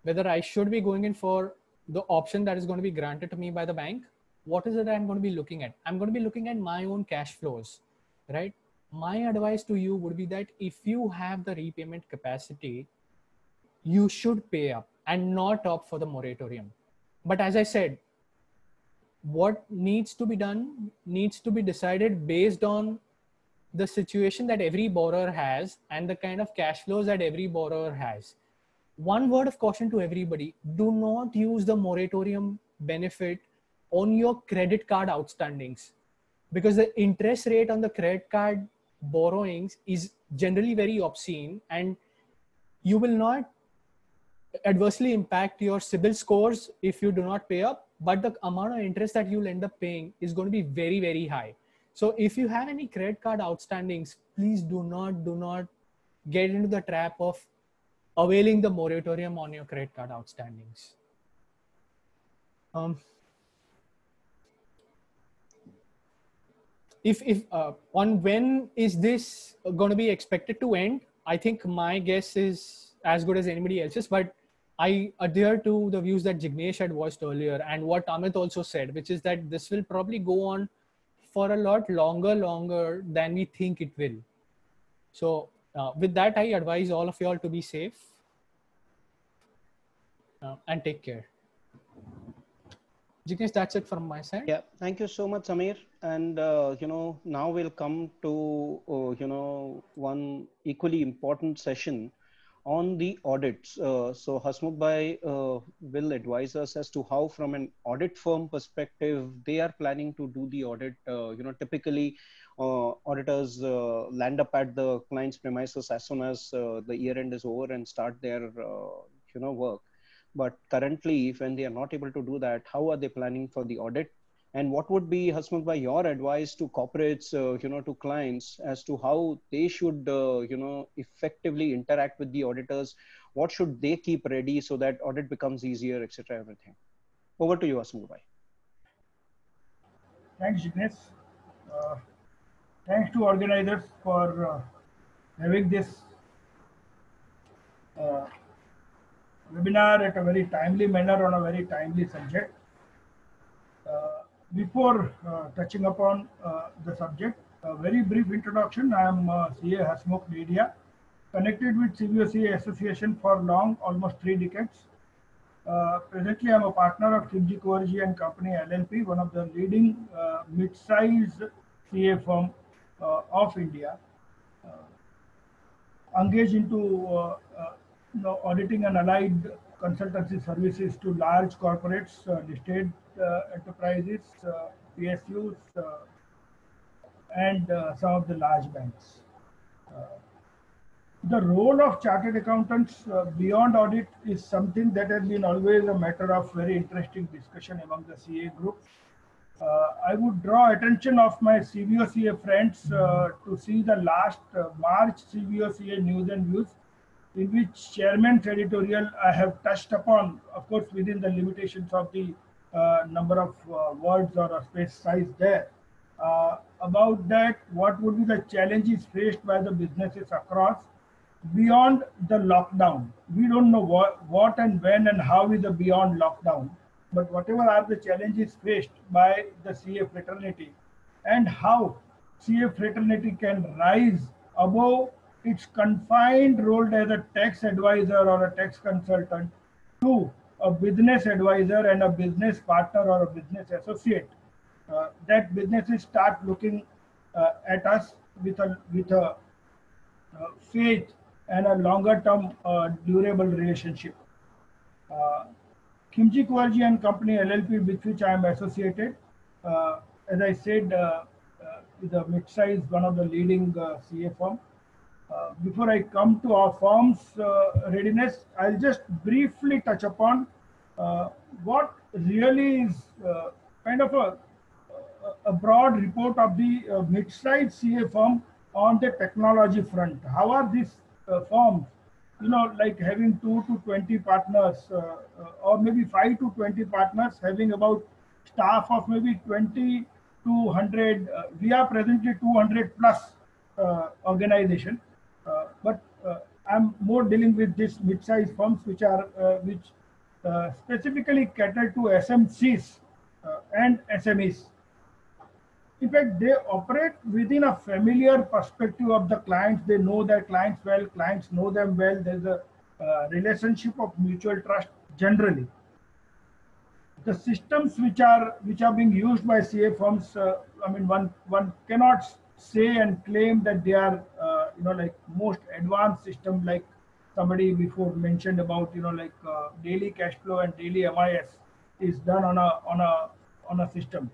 whether I should be going in for the option that is going to be granted to me by the bank, what is it I'm going to be looking at? I'm going to be looking at my own cash flows, right? My advice to you would be that if you have the repayment capacity, you should pay up and not opt for the moratorium. But as I said, what needs to be done needs to be decided based on the situation that every borrower has and the kind of cash flows that every borrower has. One word of caution to everybody: do not use the moratorium benefit on your credit card outstandings, because the interest rate on the credit card borrowings is generally very obscene, and you will not adversely impact your CIBIL scores if you do not pay up, but the amount of interest that you'll end up paying is going to be very, very high. So if you have any credit card outstandings, please do not get into the trap of availing the moratorium on your credit card outstandings. On when is this going to be expected to end? I think my guess is as good as anybody else's, but I adhere to the views that Jignesh had voiced earlier and what Amit also said, which is that this will probably go on for a lot longer than we think it will. So with that, I advise all of you all to be safe and take care. Jignesh, that's it from my side. Yeah, thank you so much, Samir. And now we'll come to one equally important session on the audits. So Hasmukh bhai will advise us as to how, from an audit firm perspective, they are planning to do the audit. Typically auditors land up at the client's premises as soon as the year end is over and start their work. But currently, when they are not able to do that, how are they planning for the audit? And what would be, Hasmukh bhai, your advice to corporates, to clients as to how they should, effectively interact with the auditors? What should they keep ready so that audit becomes easier, etc. Everything. Over to you, Hasmukh bhai. Thanks, Jignesh. Thanks to organizers for having this webinar at a very timely manner on a very timely subject. Before touching upon the subject, a very brief introduction. I am CA Hasmukh, Dedhia, connected with CVOCA Association for long, almost 3 decades. Presently, I am a partner of Khimji Kunverji and Company LLP, one of the leading mid-sized CA firm of India, engaged into auditing and allied consultancy services to large corporates, listed enterprises, PSUs, and some of the large banks. The role of chartered accountants beyond audit is something that has been always a matter of very interesting discussion among the CA group. I would draw attention of my CVOCA friends to see the last March CVOCA News and Views, in which chairman's editorial I have touched upon, of course, within the limitations of the number of words or a space size there, about that what would be the challenges faced by the businesses across beyond the lockdown. We don't know what and when and how is the beyond lockdown, but whatever are the challenges faced by the CA fraternity and how CA fraternity can rise above its confined role as a tax advisor or a tax consultant to a business advisor and a business partner or a business associate, that businesses start looking at us with a faith and a longer term durable relationship. Khimji Kunverji and Company LLP, with which I am associated, as I said, is a mid-size, one of the leading CA firm. Before I come to our firm's readiness, I'll just briefly touch upon what really is kind of a broad report of the mid-size CA firm on the technology front. How are these firms, like having 2 to 20 partners or maybe 5 to 20 partners, having about staff of maybe 20 to 100. We are presently 200 plus organization. But I'm more dealing with these mid-sized firms which specifically cater to SMCs and SMEs. In fact, they operate within a familiar perspective of the clients. They know their clients well, clients know them well. There's a relationship of mutual trust generally. The systems which are being used by CA firms, I mean, one cannot say and claim that they are like most advanced system, like somebody before mentioned about like daily cash flow and daily MIS is done on a system.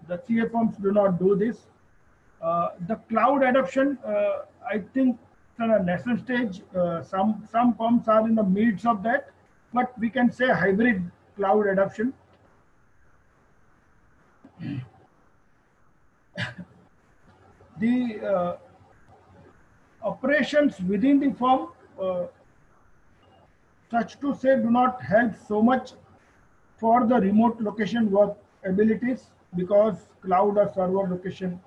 The CA firms do not do this. The cloud adoption, I think, at a nascent stage. Some firms are in the midst of that, but we can say hybrid cloud adoption. The operations within the firm, such to say, do not help so much for the remote location work abilities, because cloud or server location,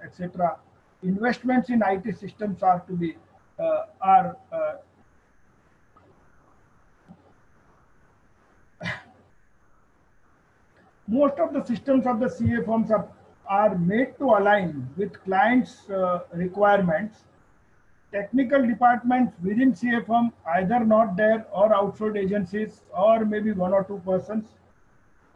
etc. Investments in IT systems are to be most of the systems of the CA firms are made to align with clients' requirements. Technical departments within CA firm either not there, or outsourced agencies, or maybe one or two persons.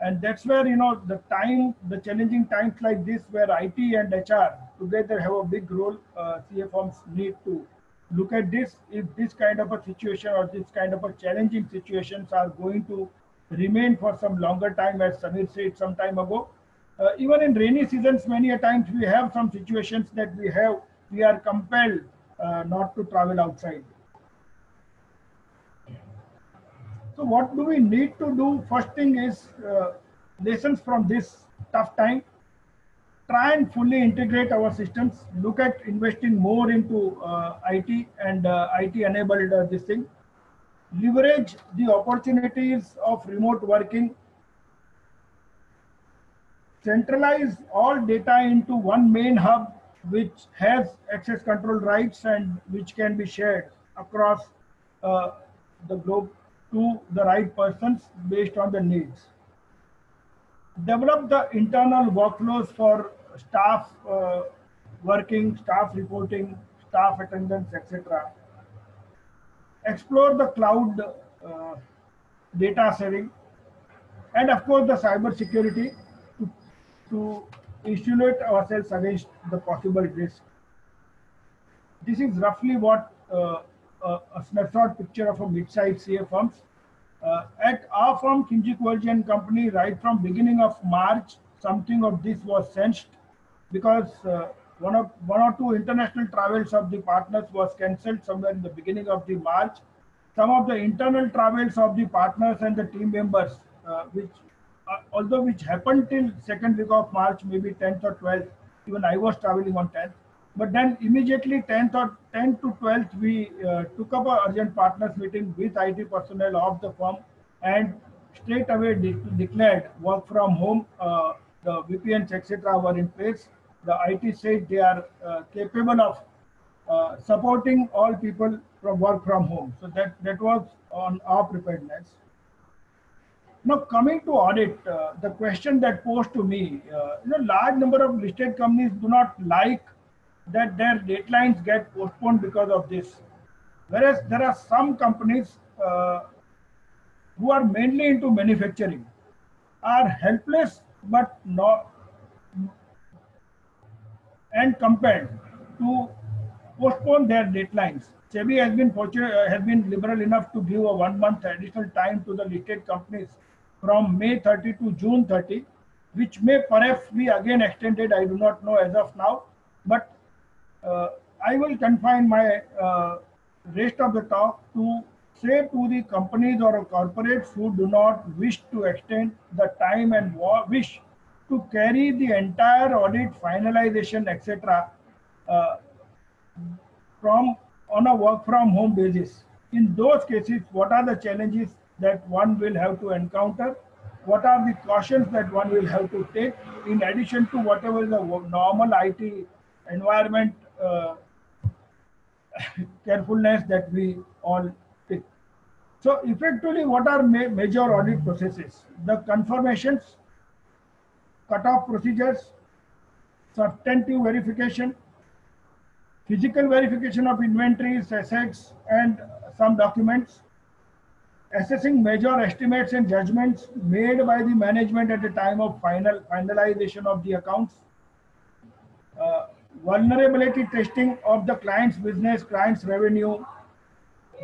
And that's where the challenging times like this, where IT and HR together have a big role. CA firms need to look at this. If this kind of a situation or this kind of a challenging situations are going to remain for some longer time, as Samir said some time ago. Even in rainy seasons, many a times we have some situations that we are compelled not to travel outside. So what do we need to do? First thing is lessons from this tough time. Try and fully integrate our systems. Look at investing more into IT and IT enabled this thing. Leverage the opportunities of remote working. Centralize all data into one main hub, which has access control rights and which can be shared across the globe to the right persons based on the needs. Develop the internal workflows for staff working, staff reporting, staff attendance, etc. Explore the cloud data sharing, and of course the cyber security to insulate ourselves against the possible risk. This is roughly what a snapshot picture of a mid-sized CA firms. At our firm, Khimji Kunverji and Company, right from beginning of March, something of this was sensed, because one or two international travels of the partners was cancelled somewhere in the beginning of the March. Some of the internal travels of the partners and the team members, which happened till second week of March, maybe 10th or 12th, even I was traveling on 10th. But then immediately 10th to 12th, we took up an urgent partners meeting with IT personnel of the firm, and straight away declared work from home. The VPNs, etc. were in place. The IT said they are capable of supporting all people from work from home. So that was on our preparedness. Now coming to audit, the question that posed to me, large number of listed companies do not like that their deadlines get postponed because of this. Whereas there are some companies who are mainly into manufacturing, are helpless but not and compelled to postpone their deadlines. SEBI has been liberal enough to give a 1 month additional time to the listed companies from May 30 to June 30, which may perhaps be again extended. I do not know as of now, but I will confine my rest of the talk to say to the companies or corporates who do not wish to extend the time and wish to carry the entire audit finalization, etc. On a work from home basis. In those cases, what are the challenges that one will have to encounter? What are the cautions that one will have to take in addition to whatever the normal IT environment carefulness that we all take? So effectively, what are major audit processes? The confirmations, cutoff procedures, substantive verification, physical verification of inventories, assets, and some documents, assessing major estimates and judgments made by the management at the time of finalization of the accounts, vulnerability testing of the client's business, client's revenue,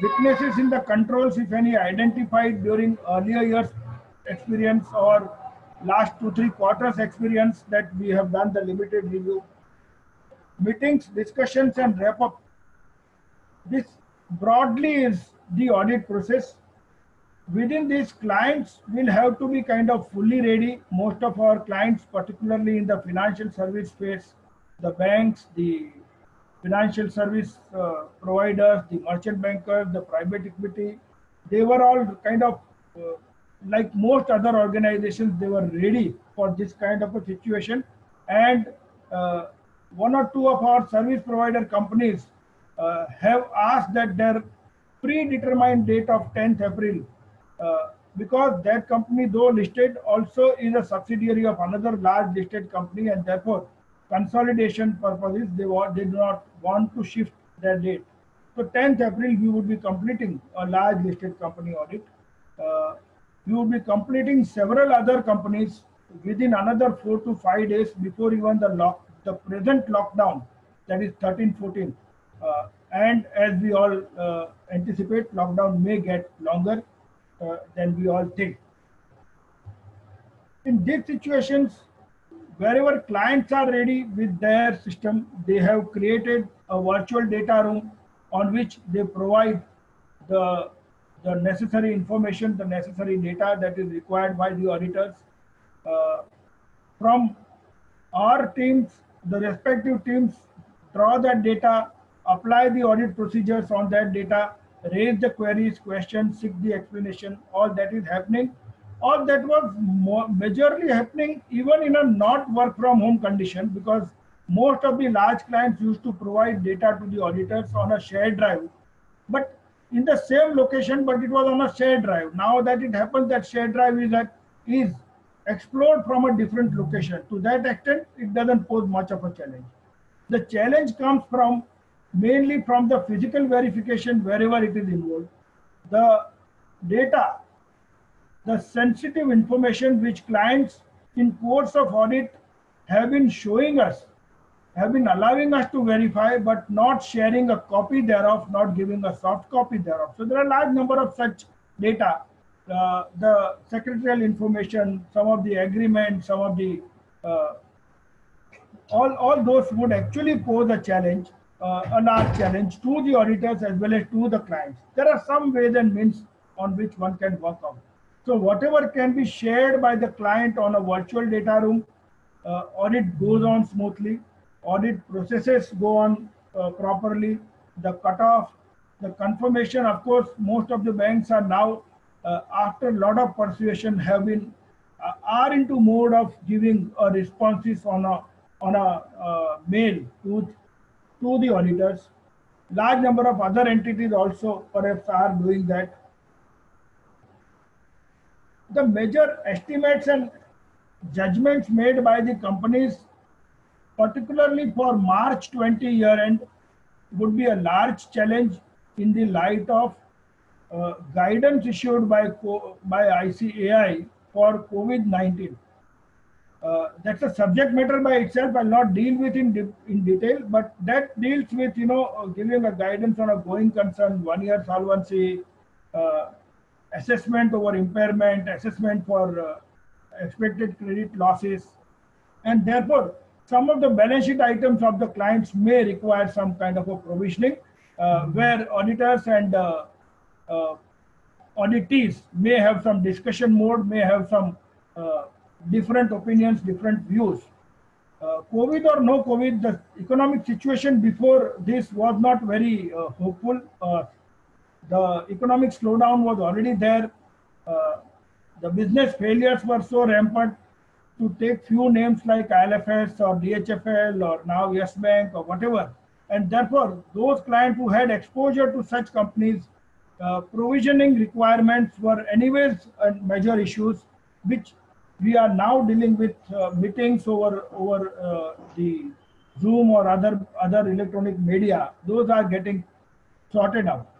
weaknesses in the controls, if any, identified during earlier years experience or last 2-3 quarters experience that we have done the limited review, meetings, discussions, and wrap up. This broadly is the audit process. Within these, clients will have to be kind of fully ready. Most of our clients, particularly in the financial service space, the banks, the financial service providers, the merchant bankers, the private equity, they were all kind of like most other organizations, they were ready for this kind of a situation. And 1 or 2 of our service provider companies have asked that their predetermined date of 10th April, because that company, though listed, also is a subsidiary of another large listed company, and therefore consolidation purposes, they do not want to shift their date. So 10th April, we would be completing a large listed company audit. We would be completing several other companies within another 4 to 5 days before even the present lockdown, that is 13-14. And as we all anticipate, lockdown may get longer than we all think. In these situations, wherever clients are ready with their system, they have created a virtual data room on which they provide the necessary information, the necessary data that is required by the auditors. From our teams, the respective teams draw that data, apply the audit procedures on that data, raise the queries, questions, seek the explanation. All that is happening. All that was majorly happening even in a not work from home condition, because most of the large clients used to provide data to the auditors on a shared drive, but in the same location, but it was on a shared drive. Now that it happens that shared drive is explored from a different location. To that extent, it doesn't pose much of a challenge. The challenge comes mainly from the physical verification wherever it is involved. The data, the sensitive information which clients in course of audit have been showing us, have been allowing us to verify, but not sharing a copy thereof, not giving a soft copy thereof. So there are a large number of such data, the secretarial information, some of the agreements, some of the, all those would actually pose a challenge, a large challenge to the auditors as well as to the clients. There are some ways and means on which one can work out. So whatever can be shared by the client on a virtual data room, audit goes on smoothly, audit processes go on properly, the cutoff, the confirmation. Of course, most of the banks are now, after a lot of persuasion, are into mode of giving responses on a mail to the auditors. Large number of other entities also perhaps are doing that. The major estimates and judgments made by the companies, particularly for March 20 year end, would be a large challenge in the light of guidance issued by ICAI for COVID-19. That's a subject matter by itself. I'll not deal with in detail, but that deals with giving a guidance on a going concern, 1 year solvency, assessment over impairment, assessment for expected credit losses, and therefore some of the balance sheet items of the clients may require some kind of a provisioning, where auditors and auditees may have some discussion mode, may have some different opinions, different views. COVID or no COVID, the economic situation before this was not very hopeful. The economic slowdown was already there. The business failures were so rampant. To take few names like ILFS or DHFL or now Yes Bank or whatever, and therefore those clients who had exposure to such companies, provisioning requirements were anyways major issues, which we are now dealing with meetings over the Zoom or other electronic media. Those are getting sorted out.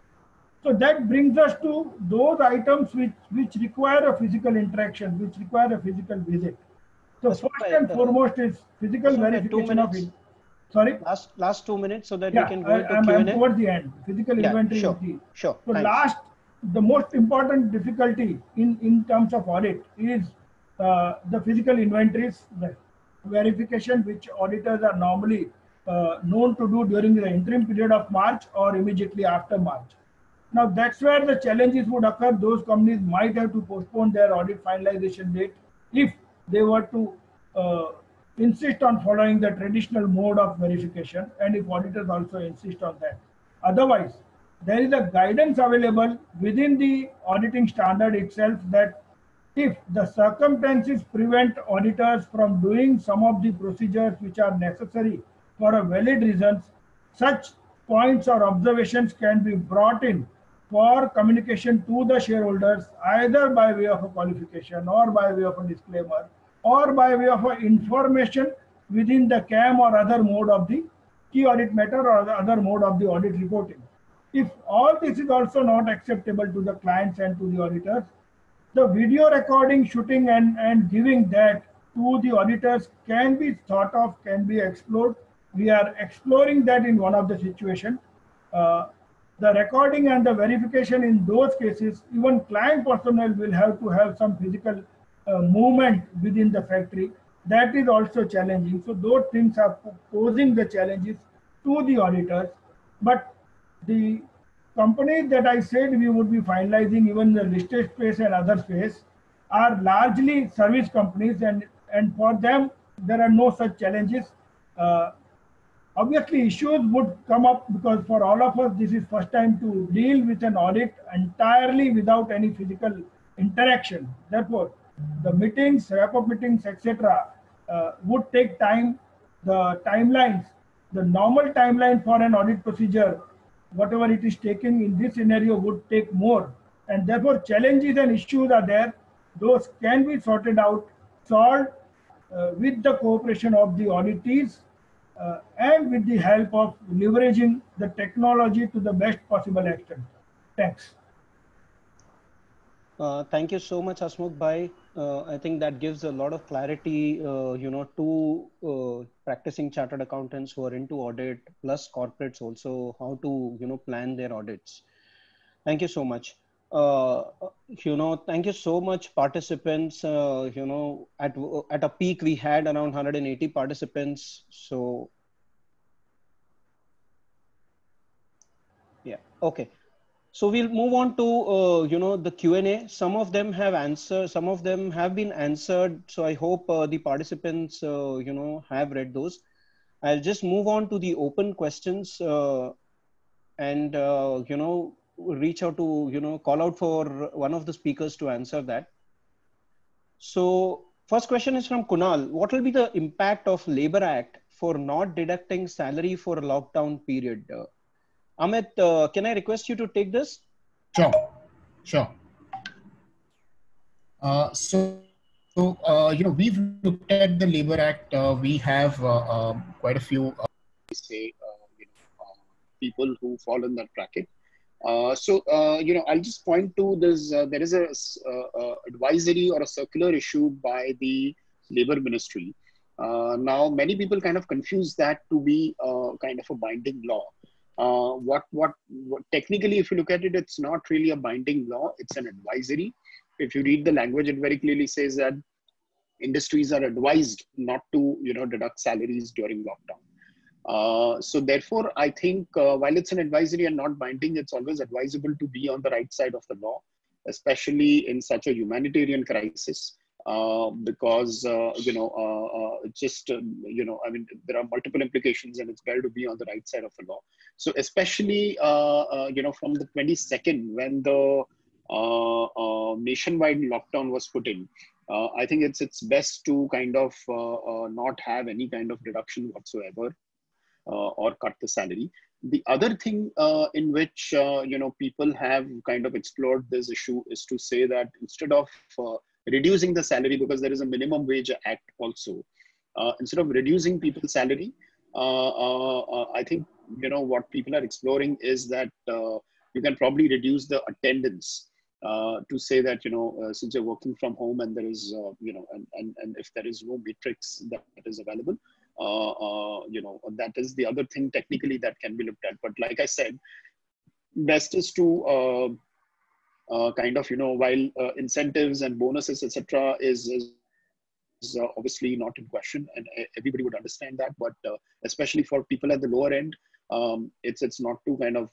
So that brings us to those items which require a physical interaction, which require a physical visit. So first and foremost is physical verification of it. Sorry? Last 2 minutes so that yeah, we can go into I'm Q&A. towards the end. Physical inventory is the. Sure. So Thanks. the most important difficulty in terms of audit is the physical inventories, the verification which auditors are normally known to do during the interim period of March or immediately after March. Now that's where the challenges would occur. Those companies might have to postpone their audit finalization date if they were to insist on following the traditional mode of verification, and if auditors also insist on that. Otherwise, there is a guidance available within the auditing standard itself that if the circumstances prevent auditors from doing some of the procedures which are necessary for a valid reasons, such points or observations can be brought in for communication to the shareholders, either by way of a qualification or by way of a disclaimer or by way of information within the CAM or other mode of the key audit matter or the other mode of the audit reporting. If all this is also not acceptable to the clients and to the auditors, the video recording, shooting and giving that to the auditors can be thought of, can be explored. We are exploring that in one of the situations. The recording and the verification in those cases, even client personnel will have to have some physical movement within the factory. That is also challenging. So those things are posing the challenges to the auditors. But the companies that I said we would be finalizing, even the listed space and other space, are largely service companies, and for them there are no such challenges. Obviously issues would come up because for all of us this is first time to deal with an audit entirely without any physical interaction. Therefore, the meetings, wrap-up meetings, etc. Would take time. The timelines, the normal timeline for an audit procedure, whatever it is taking in this scenario, would take more. And therefore, challenges and issues are there. Those can be sorted out, solved with the cooperation of the auditees and with the help of leveraging the technology to the best possible extent. Thanks. Thank you so much, Hasmukh bhai. I think that gives a lot of clarity, to practicing chartered accountants who are into audit, plus corporates also, how to, plan their audits. Thank you so much. Thank you so much, participants. At a peak, we had around 180 participants. So, yeah, okay. So we'll move on to, the Q&A. Some of them have answered, some of them have been answered. So I hope the participants, have read those. I'll just move on to the open questions and, reach out to, call out for one of the speakers to answer that. So first question is from Kunal. What will be the impact of Labor Act for not deducting salary for a lockdown period? Amit, can I request you to take this? Sure. We've looked at the Labor Act. We have quite a few, people who fall in that bracket. I'll just point to this. There is a advisory or a circular issued by the Labor Ministry. Now, many people kind of confuse that to be kind of a binding law. What technically, if you look at it, it's not really a binding law. It's an advisory. If you read the language, it very clearly says that industries are advised not to, deduct salaries during lockdown. So therefore, I think while it's an advisory and not binding, it's always advisable to be on the right side of the law, especially in such a humanitarian crisis. Because there are multiple implications, and it's better to be on the right side of the law. So especially from the 22nd, when the nationwide lockdown was put in, I think it's best to kind of not have any kind of deduction whatsoever or cut the salary. The other thing in which people have kind of explored this issue is to say that instead of reducing the salary, because there is a minimum wage act also. Instead of reducing people's salary, I think, what people are exploring is that you can probably reduce the attendance, to say that, since you're working from home and there is, and if there is no matrix that is available, that is the other thing technically that can be looked at. But like I said, best is to kind of, while incentives and bonuses, etc., is obviously not in question, and everybody would understand that. But especially for people at the lower end, it's not to kind of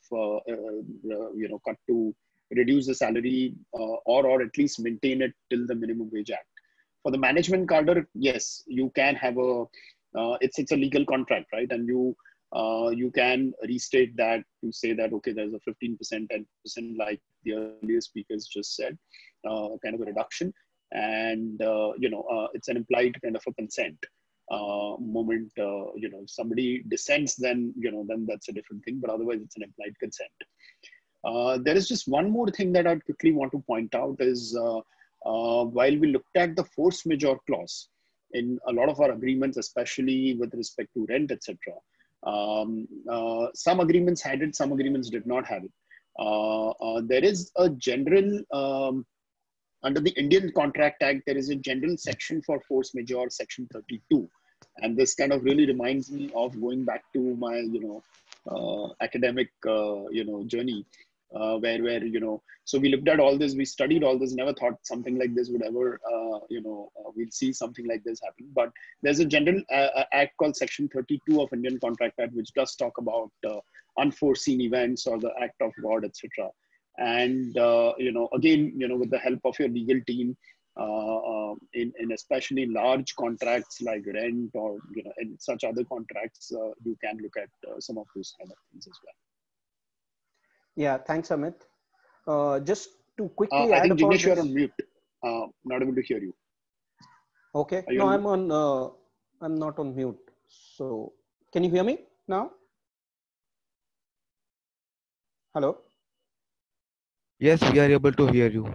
cut to reduce the salary, or at least maintain it till the minimum wage act. For the management cadre, yes, you can have a it's a legal contract, right? And you can restate that to say that, okay, there's a 15%, 10%, like the earlier speakers just said, kind of a reduction. And, it's an implied kind of a consent moment. If somebody dissents, then that's a different thing, but otherwise it's an implied consent. There is just one more thing that I'd quickly want to point out is, while we looked at the force majeure clause in a lot of our agreements, especially with respect to rent, etc., some agreements had it, some agreements did not have it. There is a general, under the Indian Contract Act, there is a general section for force majeure, section 32. And this kind of really reminds me of going back to my, academic, journey, where, so we looked at all this, we studied all this, never thought something like this would ever, we'll see something like this happen. But there's a general act called section 32 of Indian Contract Act, which does talk about unforeseen events or the act of God, etc. And, again, with the help of your legal team, in especially large contracts like rent or, and such other contracts, you can look at some of those kind of things as well. Yeah, thanks, Amit. Just to quickly I add think, upon Jignesh, you're this. on mute. Not able to hear you. Okay. No, I'm not on mute. So can you hear me now? Hello? Yes, we are able to hear you.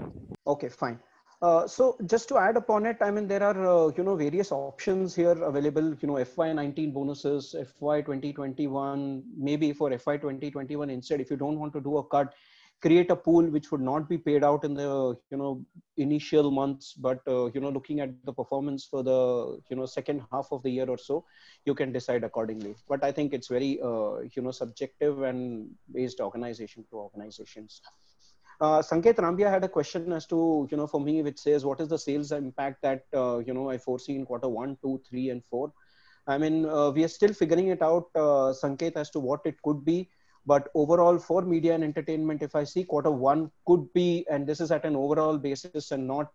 Okay, fine. So just to add upon it, I mean, there are, various options here available, FY19 bonuses, FY 2021, maybe for FY 2021 instead, if you don't want to do a cut, create a pool which would not be paid out in the, initial months, but, looking at the performance for the, second half of the year or so, you can decide accordingly. But I think it's very, subjective and based organization to organizations. Sanket Rambia had a question as to, for me, which says, what is the sales impact that, I foresee in quarter 1, 2, 3, and 4? I mean, we are still figuring it out, Sanket, as to what it could be. But overall, for media and entertainment, if I see quarter 1 could be, and this is at an overall basis and not,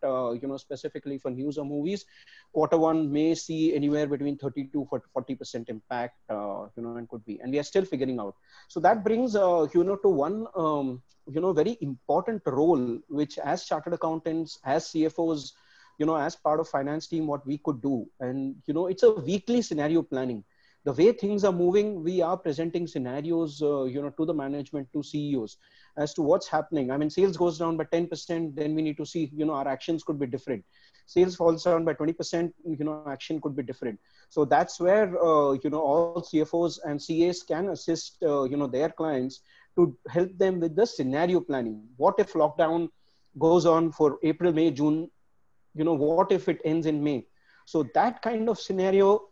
specifically for news or movies, quarter 1 may see anywhere between 30 to 40% impact, and could be, and we are still figuring out. So that brings, to one, very important role, which as chartered accountants, as CFOs, as part of finance team, what we could do. And, it's a weekly scenario planning. The way things are moving, we are presenting scenarios, to the management, to CEOs as to what's happening. I mean, sales goes down by 10%, then we need to see, our actions could be different. Sales falls down by 20%, action could be different. So that's where, all CFOs and CAs can assist, their clients to help them with the scenario planning. What if lockdown goes on for April, May, June? What if it ends in May? So that kind of scenario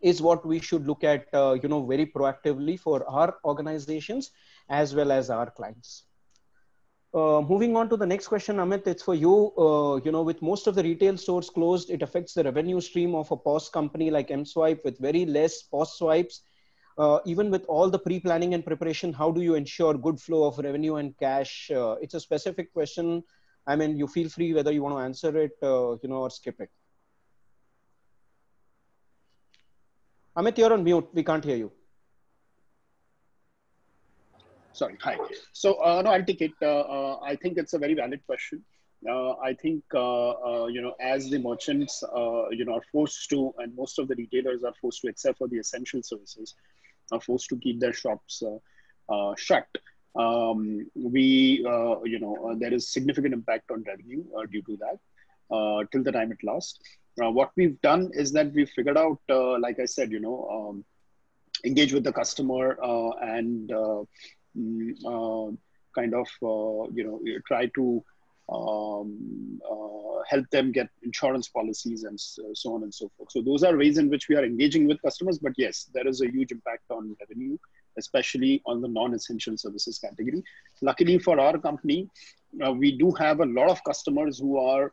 is what we should look at, very proactively for our organizations as well as our clients. Moving on to the next question, Amit, it's for you. With most of the retail stores closed, it affects the revenue stream of a POS company like MSwipe with very less POS swipes. Even with all the pre-planning and preparation, how do you ensure good flow of revenue and cash? It's a specific question. I mean, you feel free whether you want to answer it, or skip it. Amit, you're on mute. We can't hear you. Sorry. Hi. So, no, I'll take it. I think it's a very valid question. I think, as the merchants, are forced to, and most of the retailers are forced to, except for the essential services, are forced to keep their shops shut. There is significant impact on revenue due to that. till the time it lasts. What we've done is that we've figured out, like I said, engage with the customer and kind of try to help them get insurance policies and so on and so forth. So those are ways in which we are engaging with customers. But yes, there is a huge impact on revenue, especially on the non-essential services category. Luckily for our company, we do have a lot of customers who are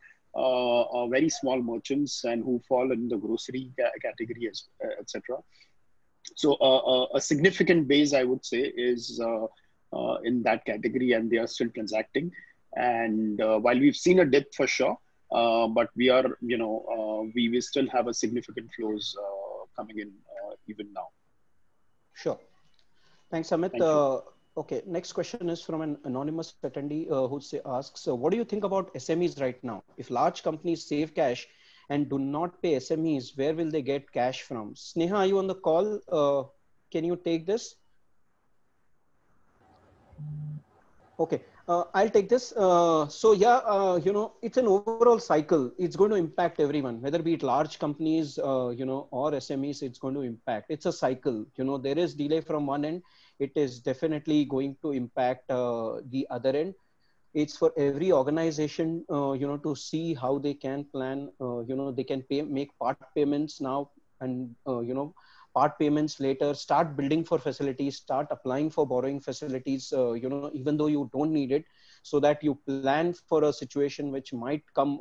very small merchants and who fall in the grocery category, etc. So a significant base, I would say, is in that category, and they are still transacting. And while we've seen a dip for sure, but we are, we still have a significant flows coming in even now. Sure. Thanks, Amit. Thank Okay, next question is from an anonymous attendee who asks, what do you think about SMEs right now? If large companies save cash and do not pay SMEs, where will they get cash from? Sneha, are you on the call? Can you take this? Okay, I'll take this. So yeah, it's an overall cycle. It's going to impact everyone, whether be it large companies, or SMEs, it's going to impact. It's a cycle. There is delay from one end. It is definitely going to impact the other end. It's for every organization, to see how they can plan, they can make part payments now and, part payments later, start building for facilities, start applying for borrowing facilities, even though you don't need it, so that you plan for a situation which might come,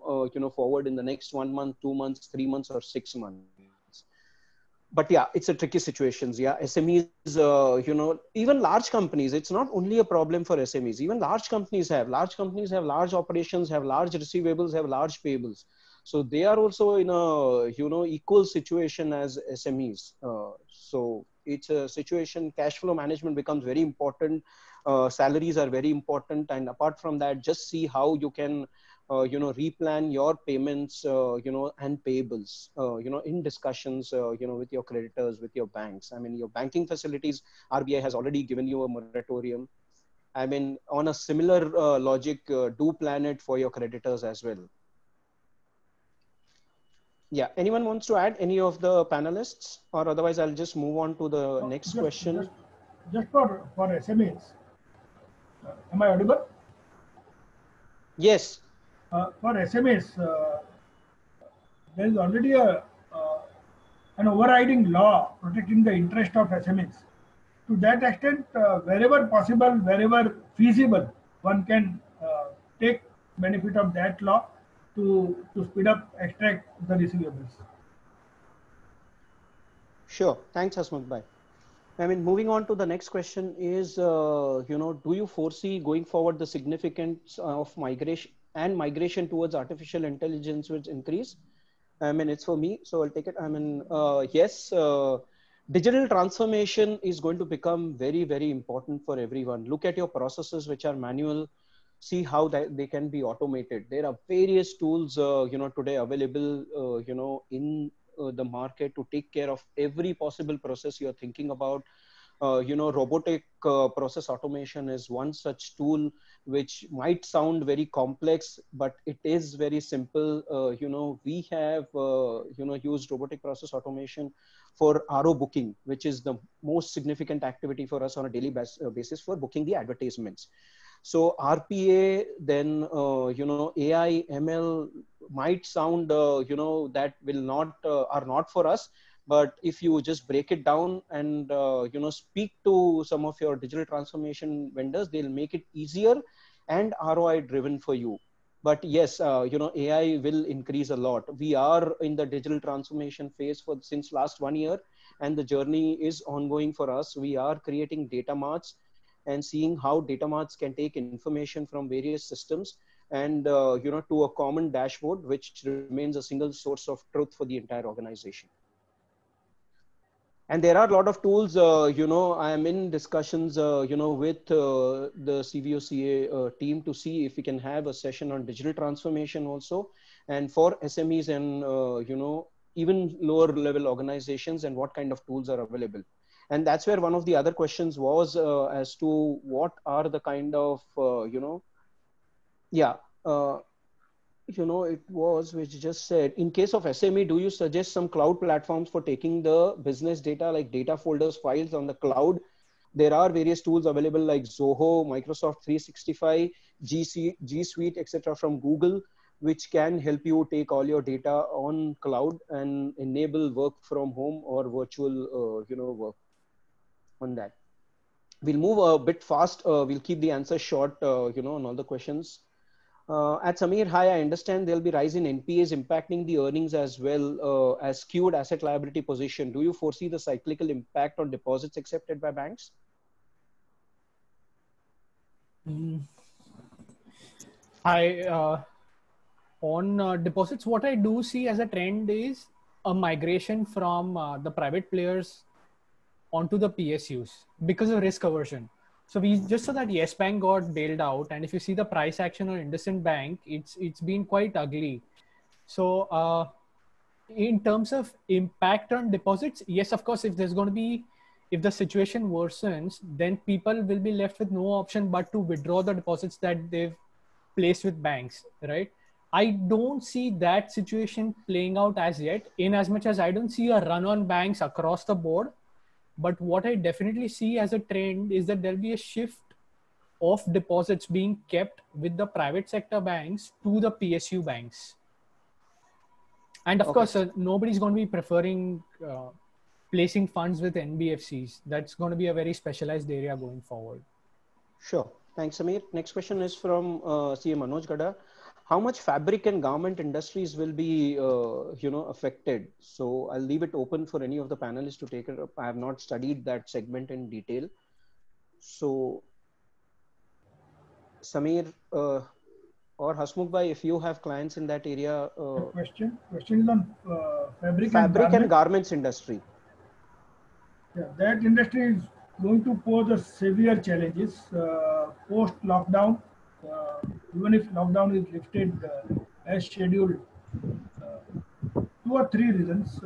forward in the next 1 month, 2 months, 3 months, or 6 months. But yeah, it's a tricky situations. Yeah, SMEs, even large companies, it's not only a problem for SMEs. Even large companies have large operations, have large receivables, have large payables. So they are also in a, equal situation as SMEs. So it's a situation, cash flow management becomes very important. Salaries are very important. And apart from that, just see how you can, replan your payments, and payables, in discussions, with your creditors, with your banks. I mean, your banking facilities, RBI has already given you a moratorium. I mean, on a similar logic, do plan it for your creditors as well. Yeah, anyone wants to add, any of the panelists, or otherwise I'll just move on to the next question. Just for SMEs. Am I audible? Yes. For SMEs, there is already an overriding law protecting the interest of SMEs. To that extent, wherever possible, wherever feasible, one can take benefit of that law to speed up, extract the receivables. Sure. Thanks, Hasmukh bhai. I mean, moving on to the next question is, do you foresee going forward the significance of migration towards artificial intelligence will increase? I mean, it's for me, so I'll take it. I mean, yes, digital transformation is going to become very, very important for everyone. Look at your processes which are manual. See how they can be automated. There are various tools, today available, in the market to take care of every possible process you're thinking about. Robotic process automation is one such tool which might sound very complex, but it is very simple. We have, used robotic process automation for RO booking, which is the most significant activity for us on a daily basis for booking the advertisements. So RPA, then, AI, ML might sound, that will not, are not for us. But if you just break it down and, speak to some of your digital transformation vendors, they'll make it easier and ROI driven for you. But yes, AI will increase a lot. We are in the digital transformation phase since last 1 year, and the journey is ongoing for us. We are creating data marts and seeing how data marts can take information from various systems and, to a common dashboard, which remains a single source of truth for the entire organization. And there are a lot of tools, I am in discussions, with the CVOCA team to see if we can have a session on digital transformation also, and for SMEs and, even lower level organizations, and what kind of tools are available. And that's where one of the other questions was as to what are the kind of, it was which just said, in case of SME, do you suggest some cloud platforms for taking the business data like data folders, files on the cloud? There are various tools available like Zoho, Microsoft 365, G Suite, etc. from Google, which can help you take all your data on cloud and enable work from home or virtual, work on that. We'll move a bit fast. We'll keep the answer short, on all the questions. At Samir, hi, I understand there'll be rise in NPAs impacting the earnings as well as skewed asset liability position. Do you foresee the cyclical impact on deposits accepted by banks? Hi, on deposits, what I do see as a trend is a migration from the private players onto the PSUs because of risk aversion. So we just saw that Yes Bank got bailed out, and if you see the price action on IndusInd Bank, it's been quite ugly. So in terms of impact on deposits, yes, of course, if the situation worsens, then people will be left with no option but to withdraw the deposits that they've placed with banks, right? I don't see that situation playing out as yet, in as much as I don't see a run on banks across the board. But what I definitely see as a trend is that there'll be a shift of deposits being kept with the private sector banks to the PSU banks. And of course, nobody's going to be preferring placing funds with NBFCs. That's going to be a very specialized area going forward. Sure. Thanks, Samir. Next question is from CA Manoj Gada. How much fabric and garment industries will be, affected? So I'll leave it open for any of the panelists to take it up. I have not studied that segment in detail. So Samir or Hasmukh bhai, if you have clients in that area. Question is on fabric and garments industry. Yeah, that industry is going to pose a severe challenges post-lockdown. Even if lockdown is lifted as scheduled, 2 or 3 reasons.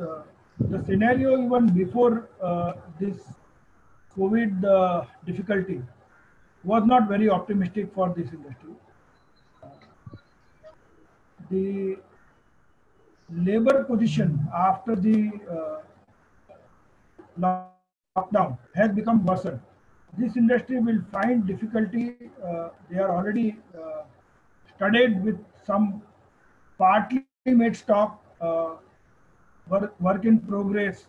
The scenario even before this COVID difficulty was not very optimistic for this industry. The labor position after the lockdown has become worsened. This industry will find difficulty. They are already studied with some partly made stock, work in progress.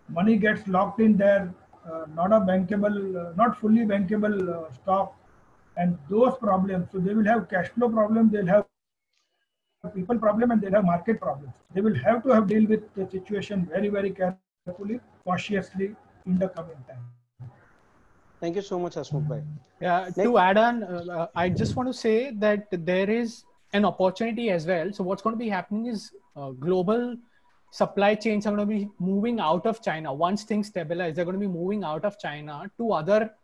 Money gets locked in there, not a bankable, not fully bankable stock, and those problems. So they will have cash flow problems. They'll have people problem, and they'll have market problems. They will have to deal with the situation very, very carefully, cautiously in the coming time. Thank you so much, Hasmukh bhai. Yeah, to add on, I just want to say that there is an opportunity as well. So what's going to be happening is global supply chains are going to be moving out of China. Once things stabilize, they're going to be moving out of China to other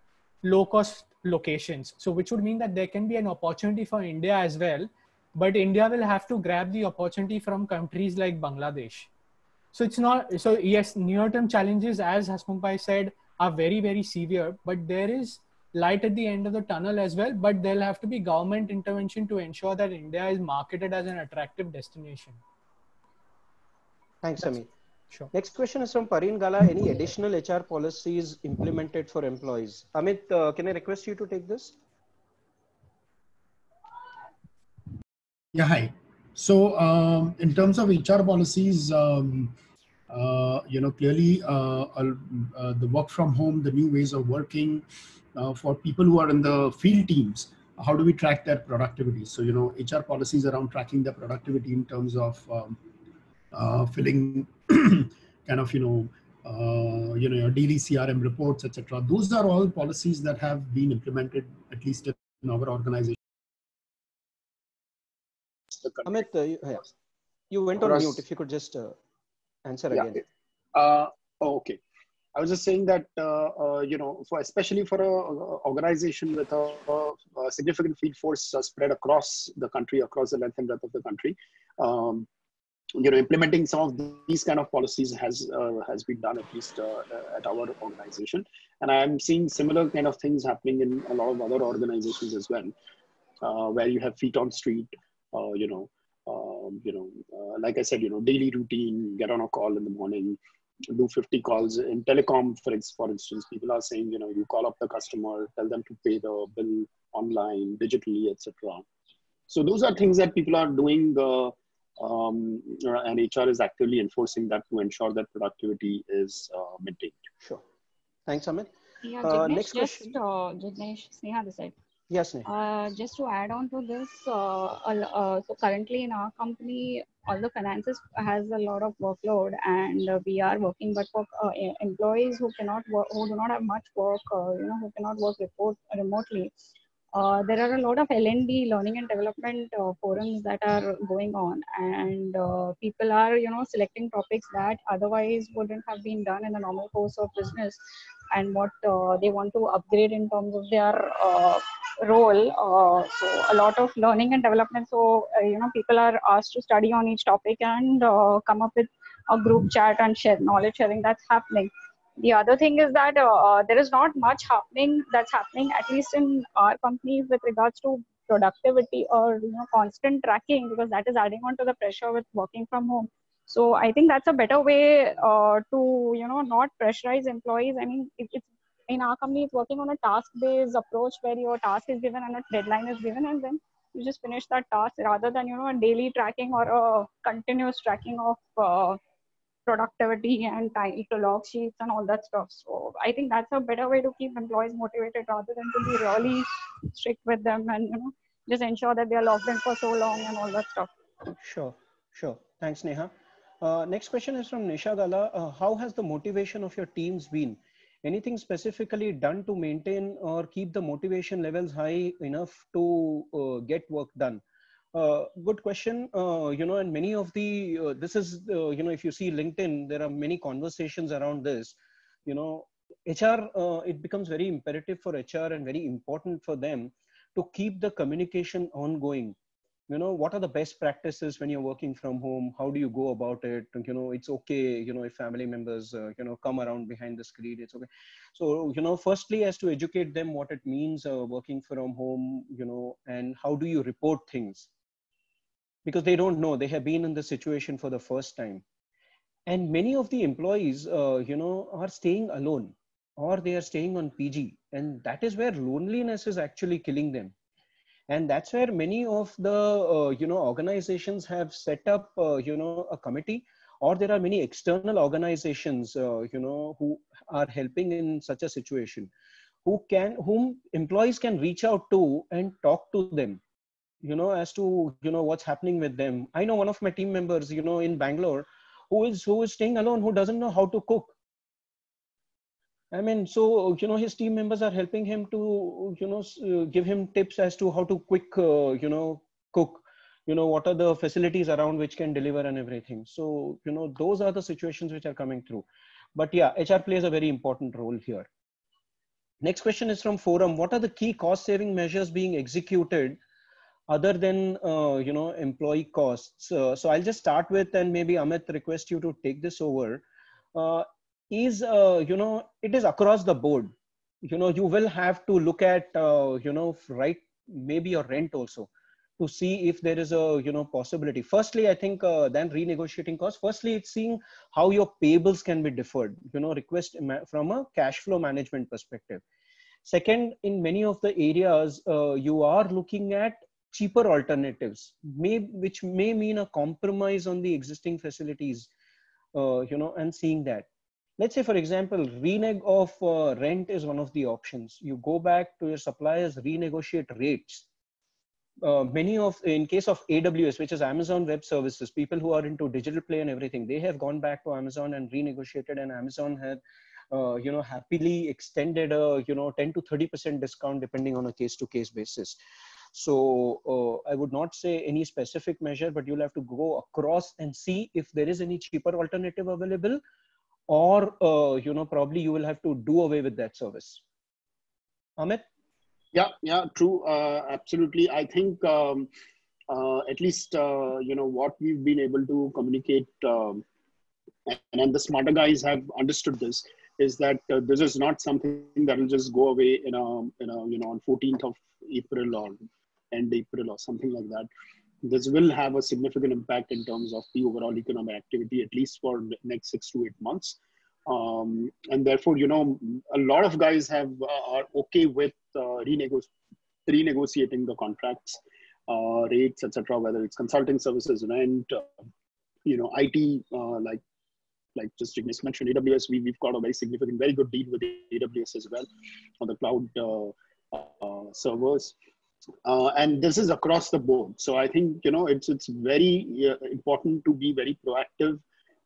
low-cost locations. So which would mean that there can be an opportunity for India as well. But India will have to grab the opportunity from countries like Bangladesh. So it's not, so yes, near-term challenges, as Hasmukh bhai said, are very, very severe, but there is light at the end of the tunnel as well. But there'll have to be government intervention to ensure that India is marketed as an attractive destination. Thanks, Samir. Sure. Next question is from Parin Gala. Any additional HR policies implemented for employees? Amit, can I request you to take this? Yeah, hi. So in terms of HR policies, clearly the work from home, the new ways of working for people who are in the field teams, how do we track their productivity? So, HR policies around tracking their productivity in terms of filling kind of, your daily CRM reports, etc. Those are all policies that have been implemented, at least in our organization. Amit, you went on mute. If you could just answer again. Okay. I was just saying that, especially for an organization with a significant field force spread across the country, across the length and breadth of the country, implementing some of these kind of policies has been done, at least at our organization. And I'm seeing similar kind of things happening in a lot of other organizations as well, where you have feet on street, like I said, daily routine, get on a call in the morning, do 50 calls. In telecom, for instance, people are saying, you call up the customer, tell them to pay the bill online, digitally, etc. So those are things that people are doing, and HR is actively enforcing that to ensure that productivity is maintained. Sure. Thanks, Amit. Yeah, Jignesh, Next question. Jignesh, Sneha this side. Yes, Sneha. Just to add on to this, so currently in our company, all the finances has a lot of workload, and we are working, but for employees who cannot work, who do not have much work, who cannot work remotely. There are a lot of L&D, learning and development forums that are going on, and people are, selecting topics that otherwise wouldn't have been done in the normal course of business, and what they want to upgrade in terms of their role. So a lot of learning and development. So, people are asked to study on each topic and come up with a group chat and share knowledge sharing that's happening. The other thing is that there is not much that's happening, at least in our company, with regards to productivity or constant tracking, because that is adding on to the pressure with working from home. So I think that's a better way to not pressurize employees. I mean, it's in our company, it's working on a task-based approach where your task is given and a deadline is given, and then you just finish that task rather than a daily tracking or a continuous tracking of productivity and time to log sheets and all that stuff. So I think that's a better way to keep employees motivated rather than to be really strict with them and just ensure that they are logged in for so long and all that stuff. Sure. Thanks, Neha. Next question is from Nisha Gala. How has the motivation of your teams been? Anything specifically done to maintain or keep the motivation levels high enough to get work done? Good question. And many of the, this is, if you see LinkedIn, there are many conversations around this. HR, it becomes very imperative for HR and very important for them to keep the communication ongoing. What are the best practices when you're working from home? How do you go about it? It's okay, if family members, come around behind the screen, it's okay. So, firstly, as to educate them what it means working from home, and how do you report things? Because they don't know, they have been in the situation for the first time. And many of the employees, are staying alone, or they are staying on PG. And that is where loneliness is actually killing them. And that's where many of the, organizations have set up, a committee, or there are many external organizations, who are helping in such a situation, whom employees can reach out to and talk to them, as to, what's happening with them. I know one of my team members, in Bangalore, who is staying alone, who doesn't know how to cook. I mean, so, his team members are helping him to, give him tips as to how to quick, cook, what are the facilities around which can deliver and everything. So, those are the situations which are coming through. But yeah, HR plays a very important role here. Next question is from Forum. What are the key cost saving measures being executed other than, employee costs? So I'll just start with, and maybe Amit, request you to take this over. It is across the board. You will have to look at, right, maybe your rent also, to see if there is a, possibility. Firstly, I think then renegotiating costs. Firstly, it's seeing how your payables can be deferred, request from a cash flow management perspective. Second, in many of the areas, you are looking at cheaper alternatives, which may mean a compromise on the existing facilities, and seeing that. Let's say, for example, reneg of rent is one of the options. You go back to your suppliers, renegotiate rates. In case of AWS, which is Amazon Web Services, people who are into digital play and everything, they have gone back to Amazon and renegotiated, and Amazon had, happily extended a, 10 to 30% discount depending on a case-to-case basis. So I would not say any specific measure, but you'll have to go across and see if there is any cheaper alternative available, or, probably you will have to do away with that service. Amit? Yeah, true. Absolutely. I think at least, what we've been able to communicate, and the smarter guys have understood this, is that this is not something that will just go away on 14th of April or end April or something like that. this will have a significant impact in terms of the overall economic activity, at least for the next 6 to 8 months. And therefore, you know, a lot of guys are okay with renegotiating the contracts, rates, etc., whether it's consulting services, rent, you know, IT, like just Jignesh mentioned, AWS, we've got a very significant, very good deal with AWS as well on the cloud servers. And this is across the board. So I think, you know, it's very important to be very proactive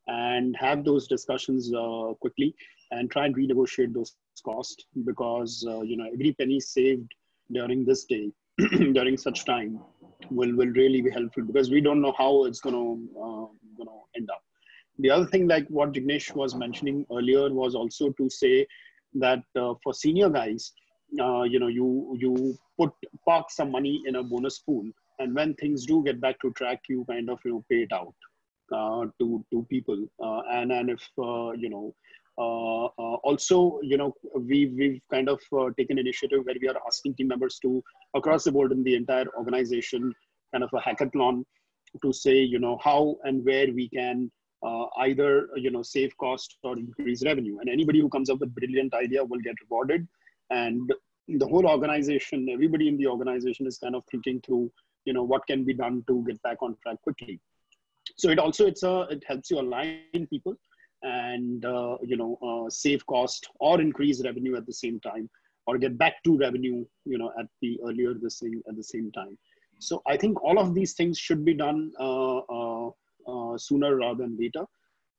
and have those discussions quickly and try and renegotiate those costs, because, you know, every penny saved during this day, during such time will really be helpful, because we don't know how it's going to end up. The other thing, like what Jignesh was mentioning earlier, was also to say that for senior guys, you know, you park some money in a bonus pool, and when things do get back to track, you kind of, you know, pay it out to people. And if you know, also, you know, we've kind of taken initiative where we are asking team members to, across the board in the entire organization, kind of a hackathon to say, you know, how and where we can either, you know, save cost or increase revenue. And anybody who comes up with brilliant idea will get rewarded. And the whole organization, everybody in the organization is kind of thinking through, you know, what can be done to get back on track quickly. So it helps you align people and, you know, save cost or increase revenue at the same time, or get back to revenue, you know, at the same time. So I think all of these things should be done sooner rather than later,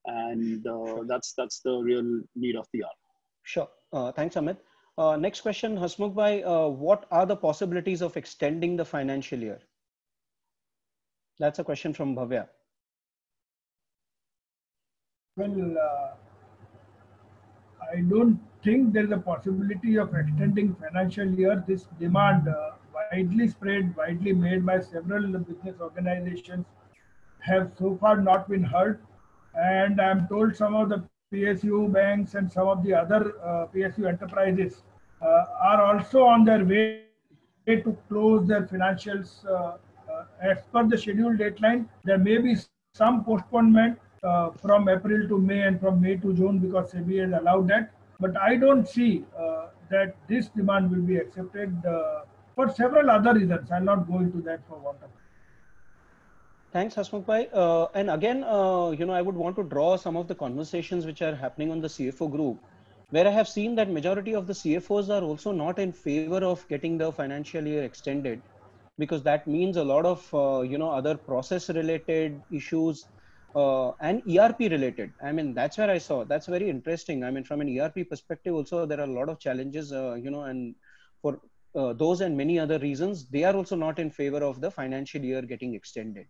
and that's the real need of the hour. Sure. Thanks, Amit. Next question, Hasmukh bhai, what are the possibilities of extending the financial year? That's a question from Bhavya. Well, I don't think there is a possibility of extending financial year. This demand, widely spread, widely made by several business organizations, have so far not been heard. And I'm told some of the PSU banks and some of the other PSU enterprises are also on their way to close their financials as per the scheduled deadline. There may be some postponement from April to May and from May to June, because SEBI has allowed that. But I don't see that this demand will be accepted for several other reasons. I'll not go into that for want of. Thanks, Hasmukh bhai. And again, you know, I would want to draw some of the conversations which are happening on the CFO group, where I have seen that majority of the CFOs are also not in favor of getting the financial year extended, because that means a lot of, you know, other process related issues and ERP related. I mean, that's where I saw, that's very interesting. I mean, from an ERP perspective also, there are a lot of challenges, you know, and for those and many other reasons, they are also not in favor of the financial year getting extended.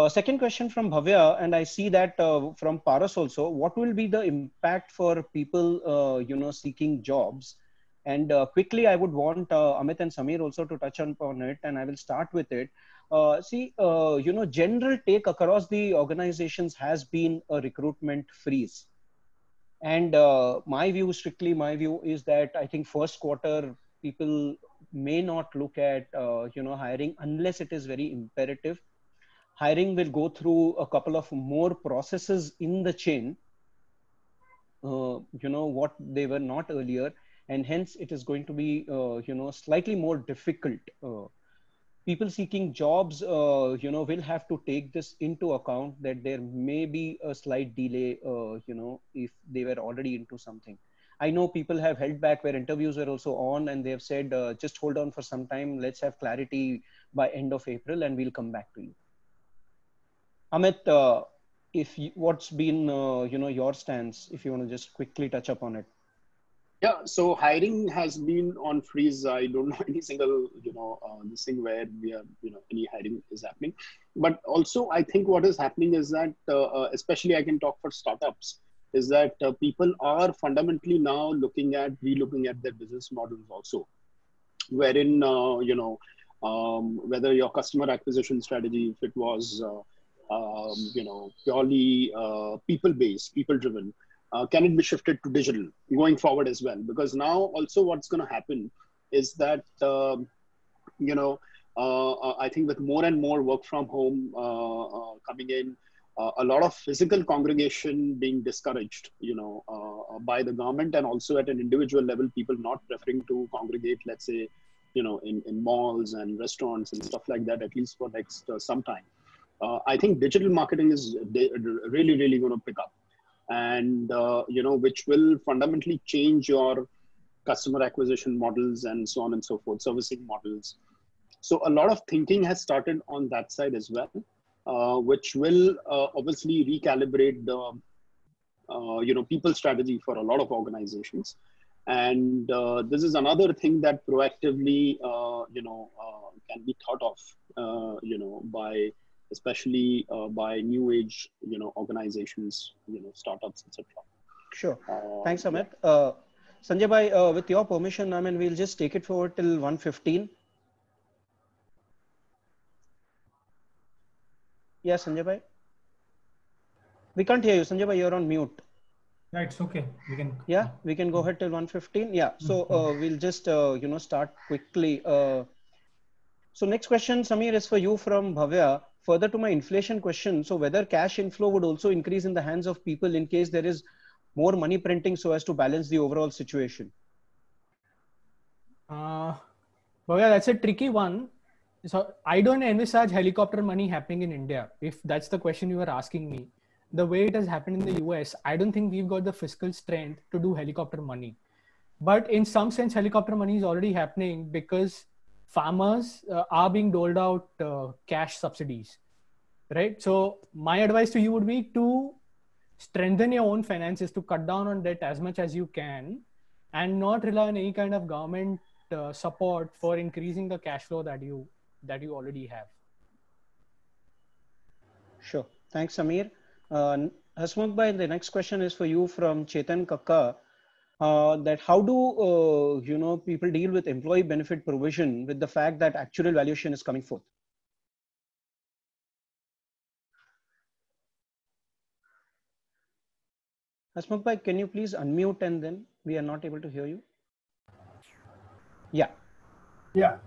Second question from Bhavya, and I see that from Paras also, what will be the impact for people, you know, seeking jobs? And quickly, I would want Amit and Samir also to touch upon it, and I will start with it. You know, general take across the organizations has been a recruitment freeze. And my view, strictly my view, is that I think first quarter people may not look at, you know, hiring unless it is very imperative. Hiring will go through a couple of more processes in the chain, you know, what they were not earlier. And hence it is going to be, you know, slightly more difficult. People seeking jobs, you know, will have to take this into account, that there may be a slight delay, you know, if they were already into something. I know people have held back where interviews were also on, and they have said, just hold on for some time. Let's have clarity by end of April and we'll come back to you. Amit, what's been, you know, your stance, if you want to just quickly touch upon it? Yeah, so hiring has been on freeze. I don't know any single, you know, this thing where we are, you know, any hiring is happening. But also, I think what is happening is that, especially I can talk for startups, is that people are fundamentally now relooking at their business models also, wherein, you know, whether your customer acquisition strategy, if it was, you know, purely people-based, people-driven, can it be shifted to digital going forward as well? Because now also what's going to happen is that, you know, I think with more and more work from home coming in, a lot of physical congregation being discouraged, by the government, and also at an individual level, people not preferring to congregate, let's say, in malls and restaurants and stuff like that, at least for next some time. I think digital marketing is really, really going to pick up, and which will fundamentally change your customer acquisition models and so on and so forth, servicing models. So a lot of thinking has started on that side as well, which will obviously recalibrate the people strategy for a lot of organizations. And this is another thing that proactively can be thought of by especially by new age organizations, startups, etc. Sure. Thanks, Amit. Sanjay bhai, with your permission, I mean, we'll just take it forward till 1:15. Yeah, Sanjay bhai. We can't hear you, Sanjay bhai. You're on mute. Yeah, it's okay. We can. Yeah, we can go ahead till 1:15. Yeah. So we'll just start quickly. So next question, Samir, is for you from Bhavya. Further to my inflation question, so whether cash inflow would also increase in the hands of people in case there is more money printing so as to balance the overall situation? Bhavya, that's a tricky one. So I don't envisage helicopter money happening in India. If that's the question you were asking me, the way it has happened in the US, I don't think we've got the fiscal strength to do helicopter money. But in some sense, helicopter money is already happening because farmers are being doled out cash subsidies, right? So my advice to you would be to strengthen your own finances, to cut down on debt as much as you can, and not rely on any kind of government support for increasing the cash flow that you already have. Sure. Thanks, Samir. Hasmukh bhai, the next question is for you from Chetan Kakka. That how do people deal with employee benefit provision with the fact that actual valuation is coming forth? Hasmukh bhai, can you please unmute, and then we are not able to hear you? Yeah. Yeah.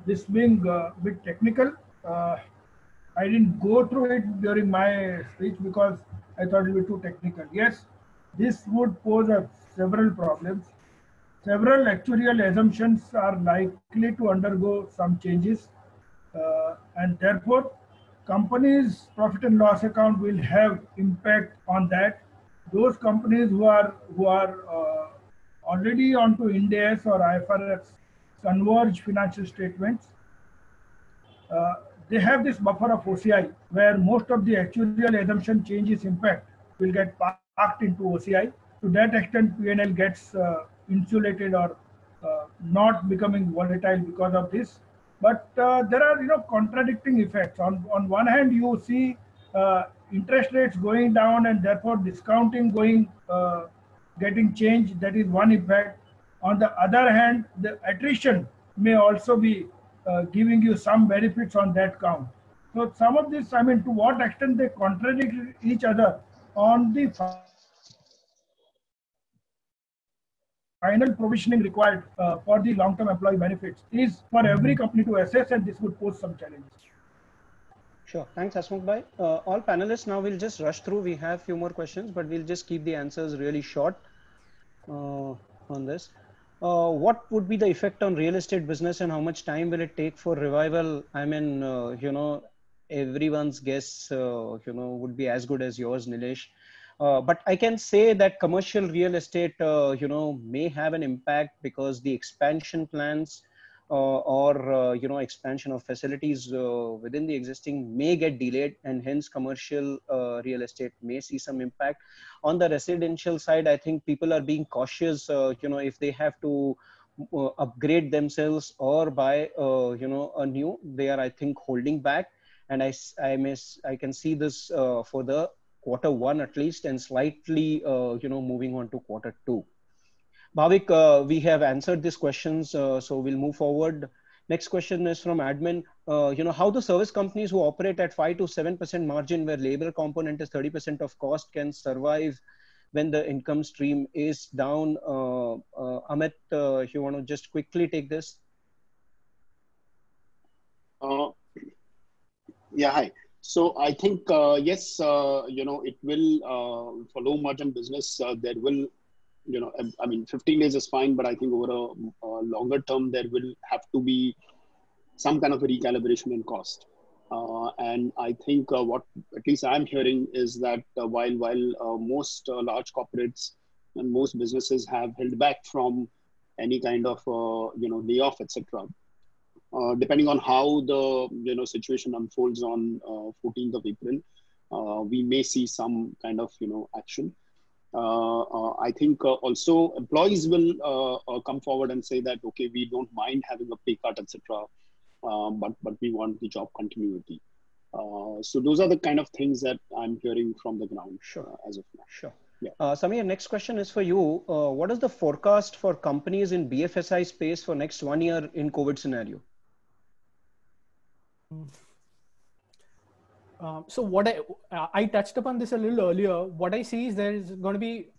This being a bit technical, I didn't go through it during my speech because I thought it would be too technical. Yes, this would pose several problems. Several actuarial assumptions are likely to undergo some changes, and therefore, companies' profit and loss account will have impact on that. Those companies who are already onto Ind AS or IFRS converged financial statements, they have this buffer of OCI where most of the actuarial assumption changes impact will get parked into OCI. To that extent, P&L gets insulated or not becoming volatile because of this. But there are contradicting effects. On one hand, you see interest rates going down and therefore discounting getting changed. That is one effect. On the other hand, the attrition may also be giving you some benefits on that count. So some of this, I mean, to what extent they contradict each other on the final provisioning required for the long-term employee benefits is for every company to assess, and this would pose some challenges. Sure. Thanks, Hasmukh bhai. All panelists, now we'll just rush through. We have a few more questions, but we'll just keep the answers really short on this. What would be the effect on real estate business, and how much time will it take for revival? I mean, everyone's guess, would be as good as yours, Nilesh. But I can say that commercial real estate, may have an impact because the expansion plans or expansion of facilities within the existing may get delayed, and hence commercial real estate may see some impact. On the residential side, I think people are being cautious, if they have to upgrade themselves or buy, a new, they are, I think, holding back. And I can see this for the Q1 at least, and slightly, moving on to Q2. Bhavik, we have answered these questions, so we'll move forward. Next question is from admin. How the service companies who operate at 5 to 7% margin, where labor component is 30% of cost, can survive when the income stream is down? Amit, if you want to just quickly take this. Uh, yeah, hi. So I think, yes, it will, for low margin business, there will, I mean, 15 days is fine, but I think over a longer term, there will have to be some kind of a recalibration in cost. And I think what at least I'm hearing is that while most large corporates and most businesses have held back from any kind of layoff, etc. Depending on how the situation unfolds on 14th of April, we may see some kind of action. I think also employees will come forward and say that okay, we don't mind having a pay cut, etc. But we want the job continuity. So those are the kind of things that I'm hearing from the ground. Sure. As of now. Sure. Yeah. Samir, next question is for you. What is the forecast for companies in BFSI space for next 1 year in COVID scenario? So what I touched upon this a little earlier. What I see is there's going to be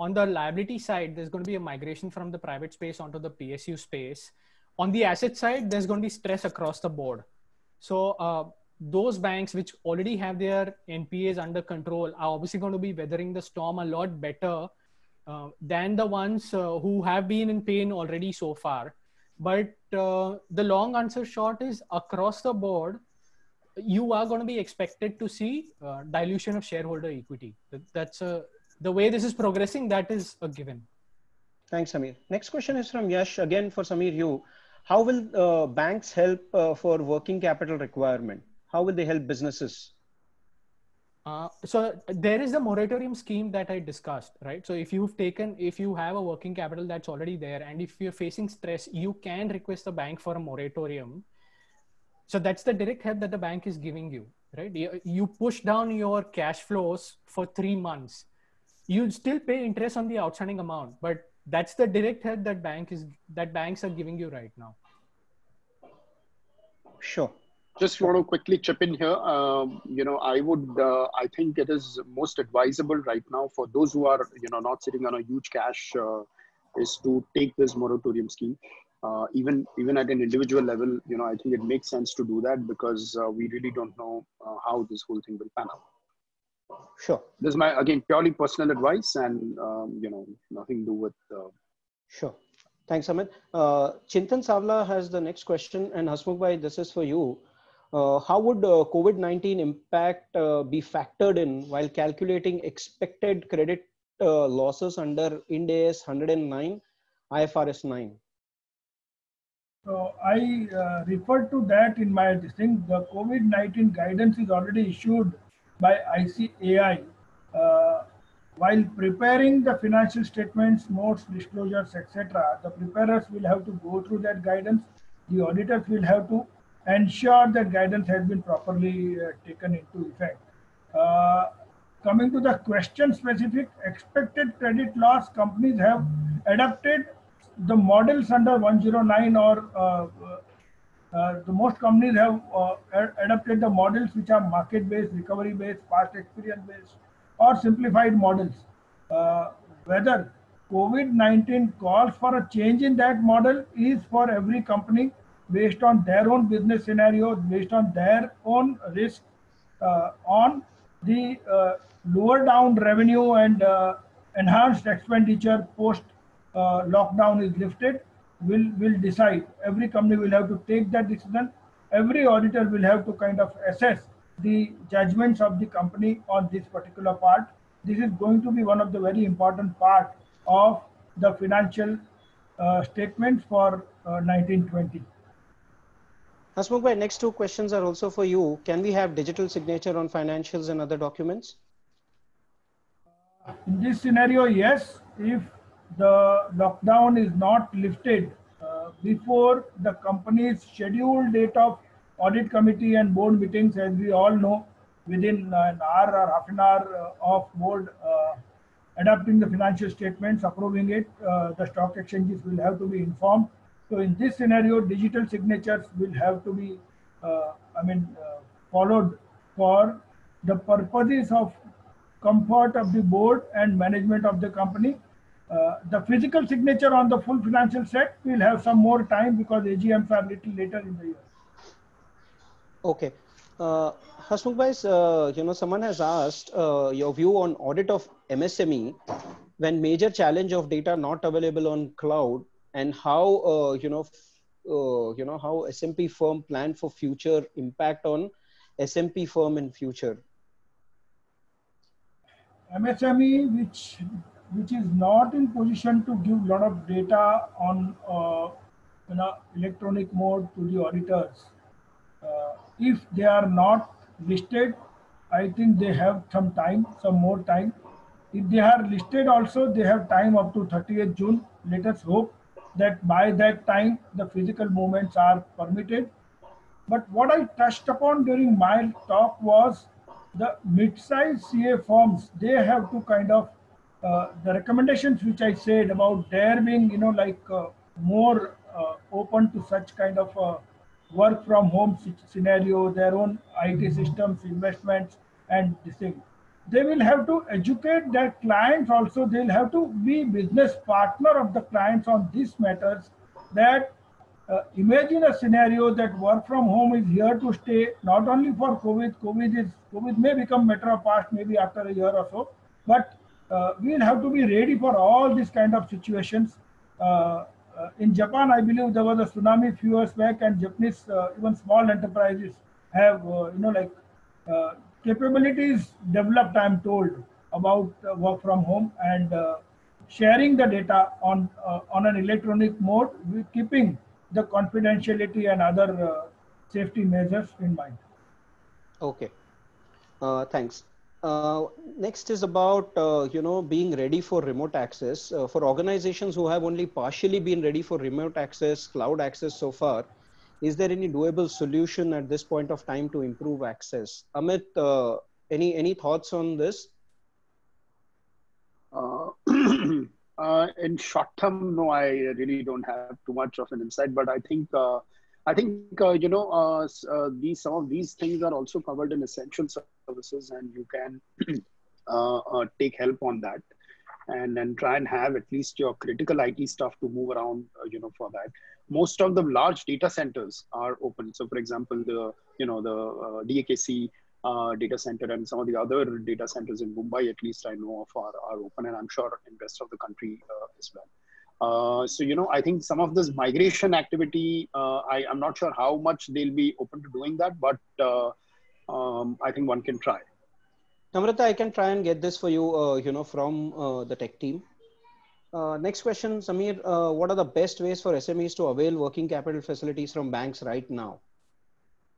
on the liability side, there's going to be a migration from the private space onto the PSU space. On the asset side, there's going to be stress across the board. So those banks which already have their NPAs under control are obviously going to be weathering the storm a lot better than the ones who have been in pain already so far. But the long answer short is across the board, you are going to be expected to see dilution of shareholder equity. That's the way this is progressing. That is a given. Thanks, Samir. Next question is from Yash. Again, for Samir, you. How will banks help for working capital requirement? How will they help businesses? So there is a moratorium scheme that I discussed, right? So if you have a working capital that's already there, and if you're facing stress, you can request the bank for a moratorium. So that's the direct help that the bank is giving you, right? You push down your cash flows for 3 months. You'll still pay interest on the outstanding amount, but that's the direct help that banks are giving you right now. Sure. Just want to quickly chip in here. I think it is most advisable right now for those who are, not sitting on a huge cash, is to take this moratorium scheme. Even at an individual level, I think it makes sense to do that because we really don't know how this whole thing will pan out. Sure. This is my, again, purely personal advice and, nothing to do with... Sure. Thanks, Amit. Chintan Savla has the next question, and Hasmukh bhai, this is for you. How would COVID-19 impact be factored in while calculating expected credit losses under Ind AS 109, IFRS 9? So I referred to that in my thing. The COVID-19 guidance is already issued by ICAI. While preparing the financial statements, notes, disclosures, etc., the preparers will have to go through that guidance. The auditors will have to ensure that guidance has been properly taken into effect. Coming to the question specific, expected credit loss, companies have adapted the models under 109 or the most companies have adapted the models which are market-based, recovery-based, past experience-based, or simplified models. Whether COVID-19 calls for a change in that model is for every company based on their own business scenarios, based on their own risk, on the lower down revenue and enhanced expenditure post lockdown is lifted, will decide. Every company will have to take that decision. Every auditor will have to kind of assess the judgments of the company on this particular part. This is going to be one of the very important part of the financial statements for 1920. Hasmukh bhai, next two questions are also for you. Can we have digital signature on financials and other documents? In this scenario, yes. If the lockdown is not lifted before the company's scheduled date of audit committee and board meetings, as we all know, within an hour or half an hour of board adopting the financial statements, approving it, the stock exchanges will have to be informed. So in this scenario, digital signatures will have to be, followed for the purposes of comfort of the board and management of the company. The physical signature on the full financial set will have some more time because AGMs are little later in the year. Okay. Hasmukh bhai, someone has asked your view on audit of MSME when major challenge of data not available on cloud, and how how SMP firm plan for future impact on SMP firm in future. MSME, which is not in position to give a lot of data on electronic mode to the auditors, if they are not listed, I think they have some time, some more time. If they are listed also, they have time up to 30th June. Let us hope that by that time the physical movements are permitted. But what I touched upon during my talk was the mid-size CA firms. They have to kind of the recommendations which I said about their being, more open to such kind of work from home scenario, their own IT systems, investments, and this thing. They will have to educate their clients also. They'll have to be business partner of the clients on these matters, that imagine a scenario that work from home is here to stay, not only for COVID. COVID may become matter of past maybe after a year or so, but we'll have to be ready for all these kind of situations. In Japan, I believe there was a tsunami few years back, and Japanese even small enterprises have capabilities developed, I'm told, about work from home, and sharing the data on an electronic mode, with keeping the confidentiality and other safety measures in mind. Okay, thanks. Next is about being ready for remote access for organizations who have only partially been ready for remote access, cloud access so far. Is there any doable solution at this point of time to improve access? Amit, any thoughts on this? In short term, no, I really don't have too much of an insight. But I think some of these things are also covered in essential services, and you can take help on that, and then try and have at least your critical IT stuff to move around. For that, most of the large data centers are open. So, for example, the DAKC data center and some of the other data centers in Mumbai, at least I know of, are open, and I'm sure in rest of the country as well. So, I think some of this migration activity, I'm not sure how much they'll be open to doing that, but I think one can try. Namrata, I can try and get this for you, from the tech team. Next question, Samir, what are the best ways for SMEs to avail working capital facilities from banks right now?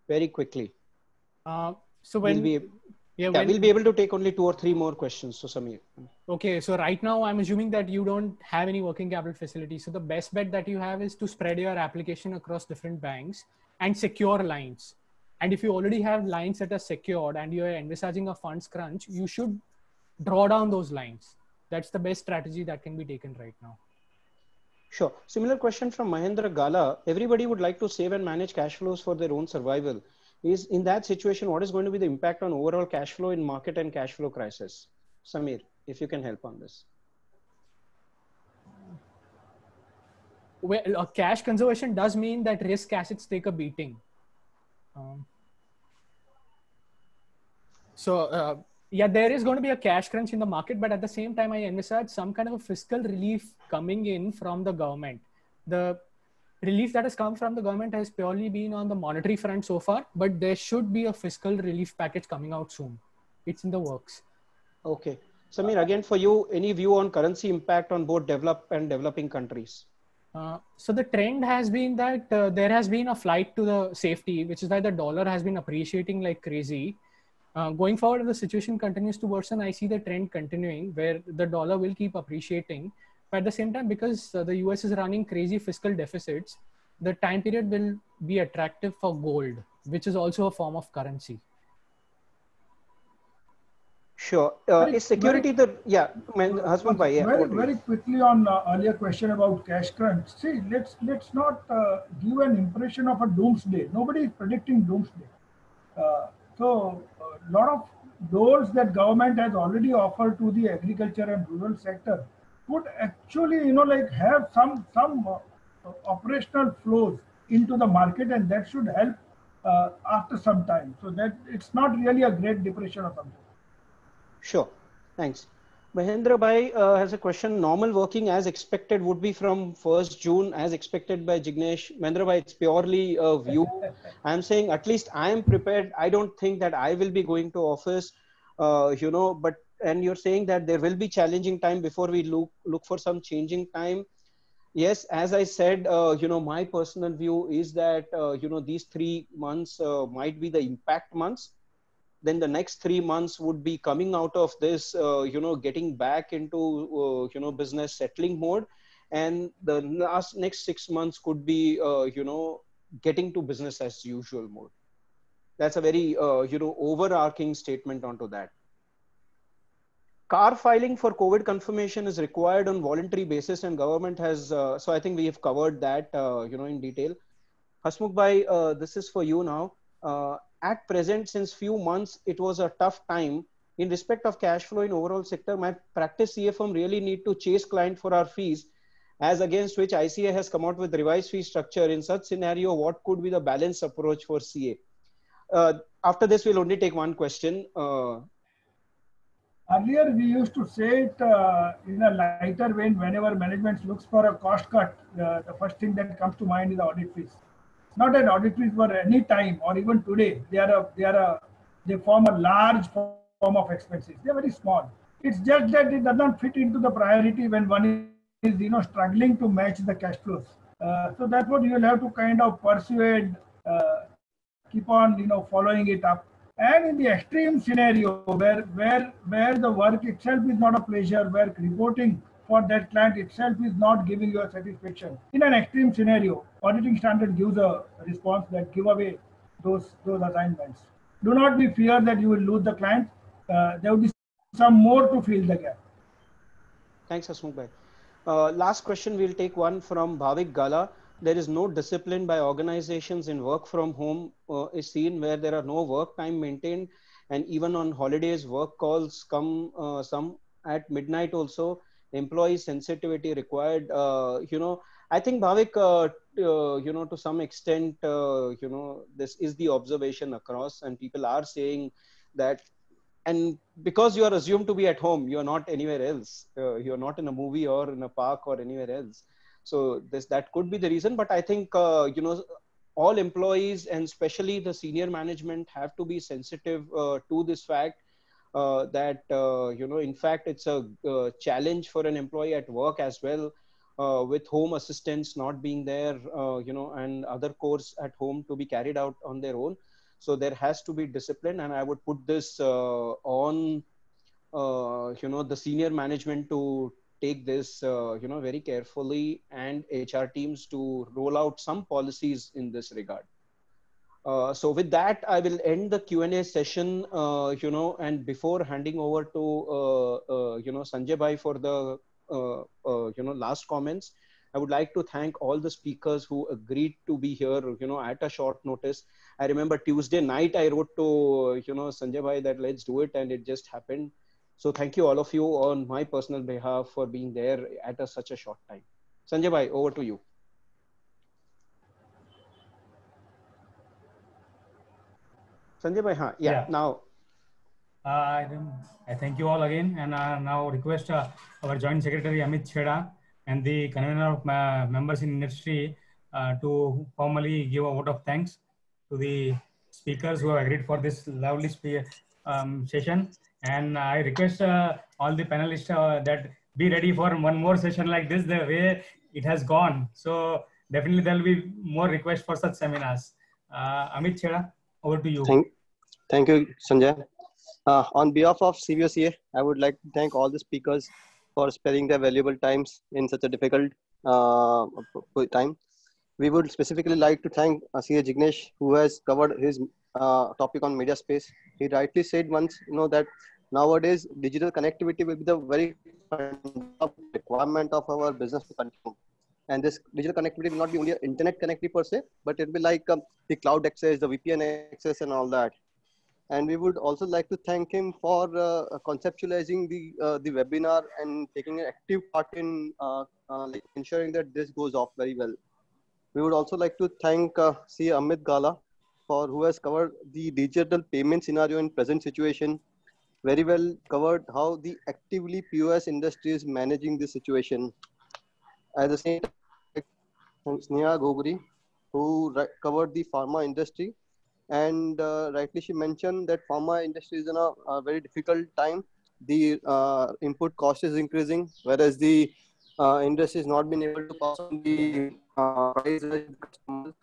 Very quickly. So when we'll be able to take only 2 or 3 more questions. So Samir. Okay, so right now I'm assuming that you don't have any working capital facilities. So the best bet that you have is to spread your application across different banks and secure lines. And if you already have lines that are secured and you're envisaging a funds crunch, you should draw down those lines. That's the best strategy that can be taken right now. Sure. Similar question from Mahendra Gala. Everybody would like to save and manage cash flows for their own survival. Is in that situation, what is going to be the impact on overall cash flow in market and cash flow crisis? Samir, if you can help on this. Well, cash conservation does mean that risk assets take a beating. Yeah, there is going to be a cash crunch in the market, but at the same time, I envisage some kind of a fiscal relief coming in from the government. The relief that has come from the government has purely been on the monetary front so far, but there should be a fiscal relief package coming out soon. It's in the works. Okay. Samir, again for you, any view on currency impact on both developed and developing countries? So the trend has been that there has been a flight to the safety, which is that the dollar has been appreciating like crazy. Going forward, if the situation continues to worsen, I see the trend continuing where the dollar will keep appreciating. But at the same time, because the US is running crazy fiscal deficits, the time period will be attractive for gold, which is also a form of currency. Sure. Is security Hasmukh bhai, very quickly on earlier question about cash crunch. See, let's not give an impression of a doomsday. Nobody is predicting doomsday. So a lot of doors that government has already offered to the agriculture and rural sector would actually, have some operational flows into the market, and that should help after some time. So that it's not really a great depression or something. Sure. Thanks. Mahendra Bhai has a question. Normal working as expected would be from 1st June as expected by Jignesh. Mahendra Bhai, it's purely a view. I'm saying at least I am prepared. I don't think that I will be going to office, but and you're saying that there will be challenging time before we look for some changing time. Yes, as I said, my personal view is that, these 3 months might be the impact months. Then the next 3 months would be coming out of this, getting back into, business settling mode. And the next 6 months could be, getting to business as usual mode. That's a very, overarching statement onto that. Car filing for COVID confirmation is required on voluntary basis, and government has, so I think we have covered that, in detail. Hasmukh bhai, this is for you now. At present, since few months, it was a tough time. In respect of cash flow in overall sector, my practice CA firm really need to chase client for our fees, as against which ICA has come out with revised fee structure. In such scenario, what could be the balanced approach for CA? After this, we'll only take one question. Earlier, we used to say it in a lighter vein. Whenever management looks for a cost cut, the first thing that comes to mind is audit fees. Not that audit fees were any time or even today. They form a large form of expenses. They are very small. It's just that it does not fit into the priority when one is struggling to match the cash flows. So that's what you will have to kind of persuade, keep on following it up. And in the extreme scenario where the work itself is not a pleasure, where reporting for that client itself is not giving you a satisfaction, in an extreme scenario, auditing standard gives a response that give away those assignments. Do not be fear that you will lose the client. There will be some more to fill the gap. Thanks, Hasmukh bhai. Last question, we'll take one from Bhavik Gala. There is no discipline by organizations in work from home is seen, where there are no work time maintained, and even on holidays, work calls come some at midnight also. Employee sensitivity required. I think Bhavik, to some extent, this is the observation across, and people are saying that. And because you are assumed to be at home, you are not anywhere else. You are not in a movie or in a park or anywhere else. So that could be the reason. But I think, all employees and especially the senior management have to be sensitive to this fact that, in fact, it's a challenge for an employee at work as well, with home assistants not being there, and other chores at home to be carried out on their own. So there has to be discipline, and I would put this on, the senior management to take this, very carefully, and HR teams to roll out some policies in this regard. So with that, I will end the Q&A session, and before handing over to, Sanjay bhai for the, last comments, I would like to thank all the speakers who agreed to be here, at a short notice. I remember Tuesday night, I wrote to, Sanjay bhai that let's do it, and it just happened. So thank you all of you on my personal behalf for being there at such a short time. Sanjay bhai, over to you. Sanjay bhai, yeah, now. I thank you all again, and now request our Joint Secretary Amit Chheda and the convener of members in industry to formally give a vote of thanks to the speakers who have agreed for this lovely session. And I request all the panelists that be ready for one more session like this, the way it has gone. So definitely there will be more requests for such seminars. Amit Chheda, over to you. Thank you, Sanjay. On behalf of CVOCA, I would like to thank all the speakers for sparing their valuable times in such a difficult time. We would specifically like to thank CA Jignesh, who has covered his topic on media space. He rightly said once, that nowadays digital connectivity will be the very requirement of our business to continue. And this digital connectivity will not be only internet connectivity per se, but it will be like the cloud access, the VPN access, and all that. And we would also like to thank him for conceptualizing the webinar and taking an active part in like ensuring that this goes off very well. We would also like to thank CA Amit Gala, for who has covered the digital payment scenario in present situation. Very well covered how the actively POS industry is managing this situation. At the same time, Sneha Gogri, who covered the pharma industry, and rightly she mentioned that pharma industry is in a very difficult time. The input cost is increasing, whereas the industry has not been able to pass on the price to the customers.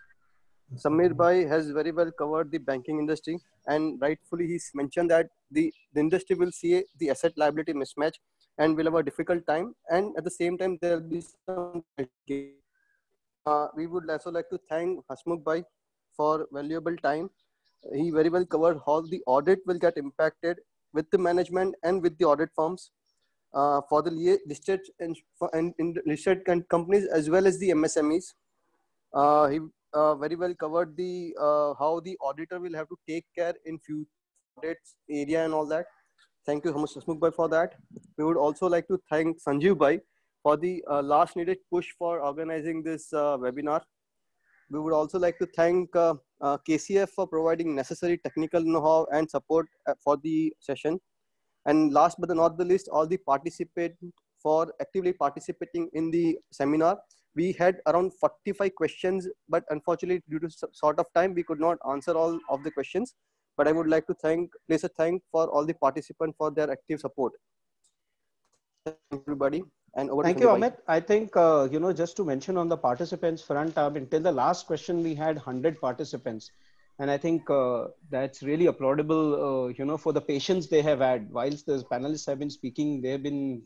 Samir Bhai has very well covered the banking industry, and rightfully he's mentioned that the industry will see the asset liability mismatch and will have a difficult time, and at the same time there will be some gain. We would also like to thank Hasmukh Bhai for valuable time. He very well covered how the audit will get impacted with the management and with the audit firms for the listed and in listed companies as well as the MSMEs. He very well covered the how the auditor will have to take care in future audits area and all that. Thank you so much, Hasmukh Bhai, for that. We would also like to thank Sanjeev Bhai for the last needed push for organizing this webinar. We would also like to thank KCF for providing necessary technical know-how and support for the session. And last but not the least, all the participants for actively participating in the seminar. We had around 45 questions, but unfortunately, due to sort of time, we could not answer all of the questions. But I would like to place a thank for all the participants for their active support. Thank you, everybody. And over Thank you, Amit. I think, just to mention on the participants front, until the last question, we had 100 participants. And I think that's really applaudable, for the patience they have had. Whilst the panelists have been speaking, they've been,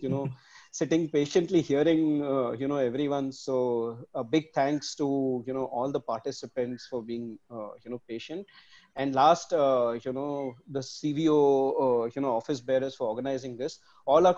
sitting patiently hearing, everyone. So a big thanks to, all the participants for being, patient. And last, the CVO, office bearers for organizing this. All our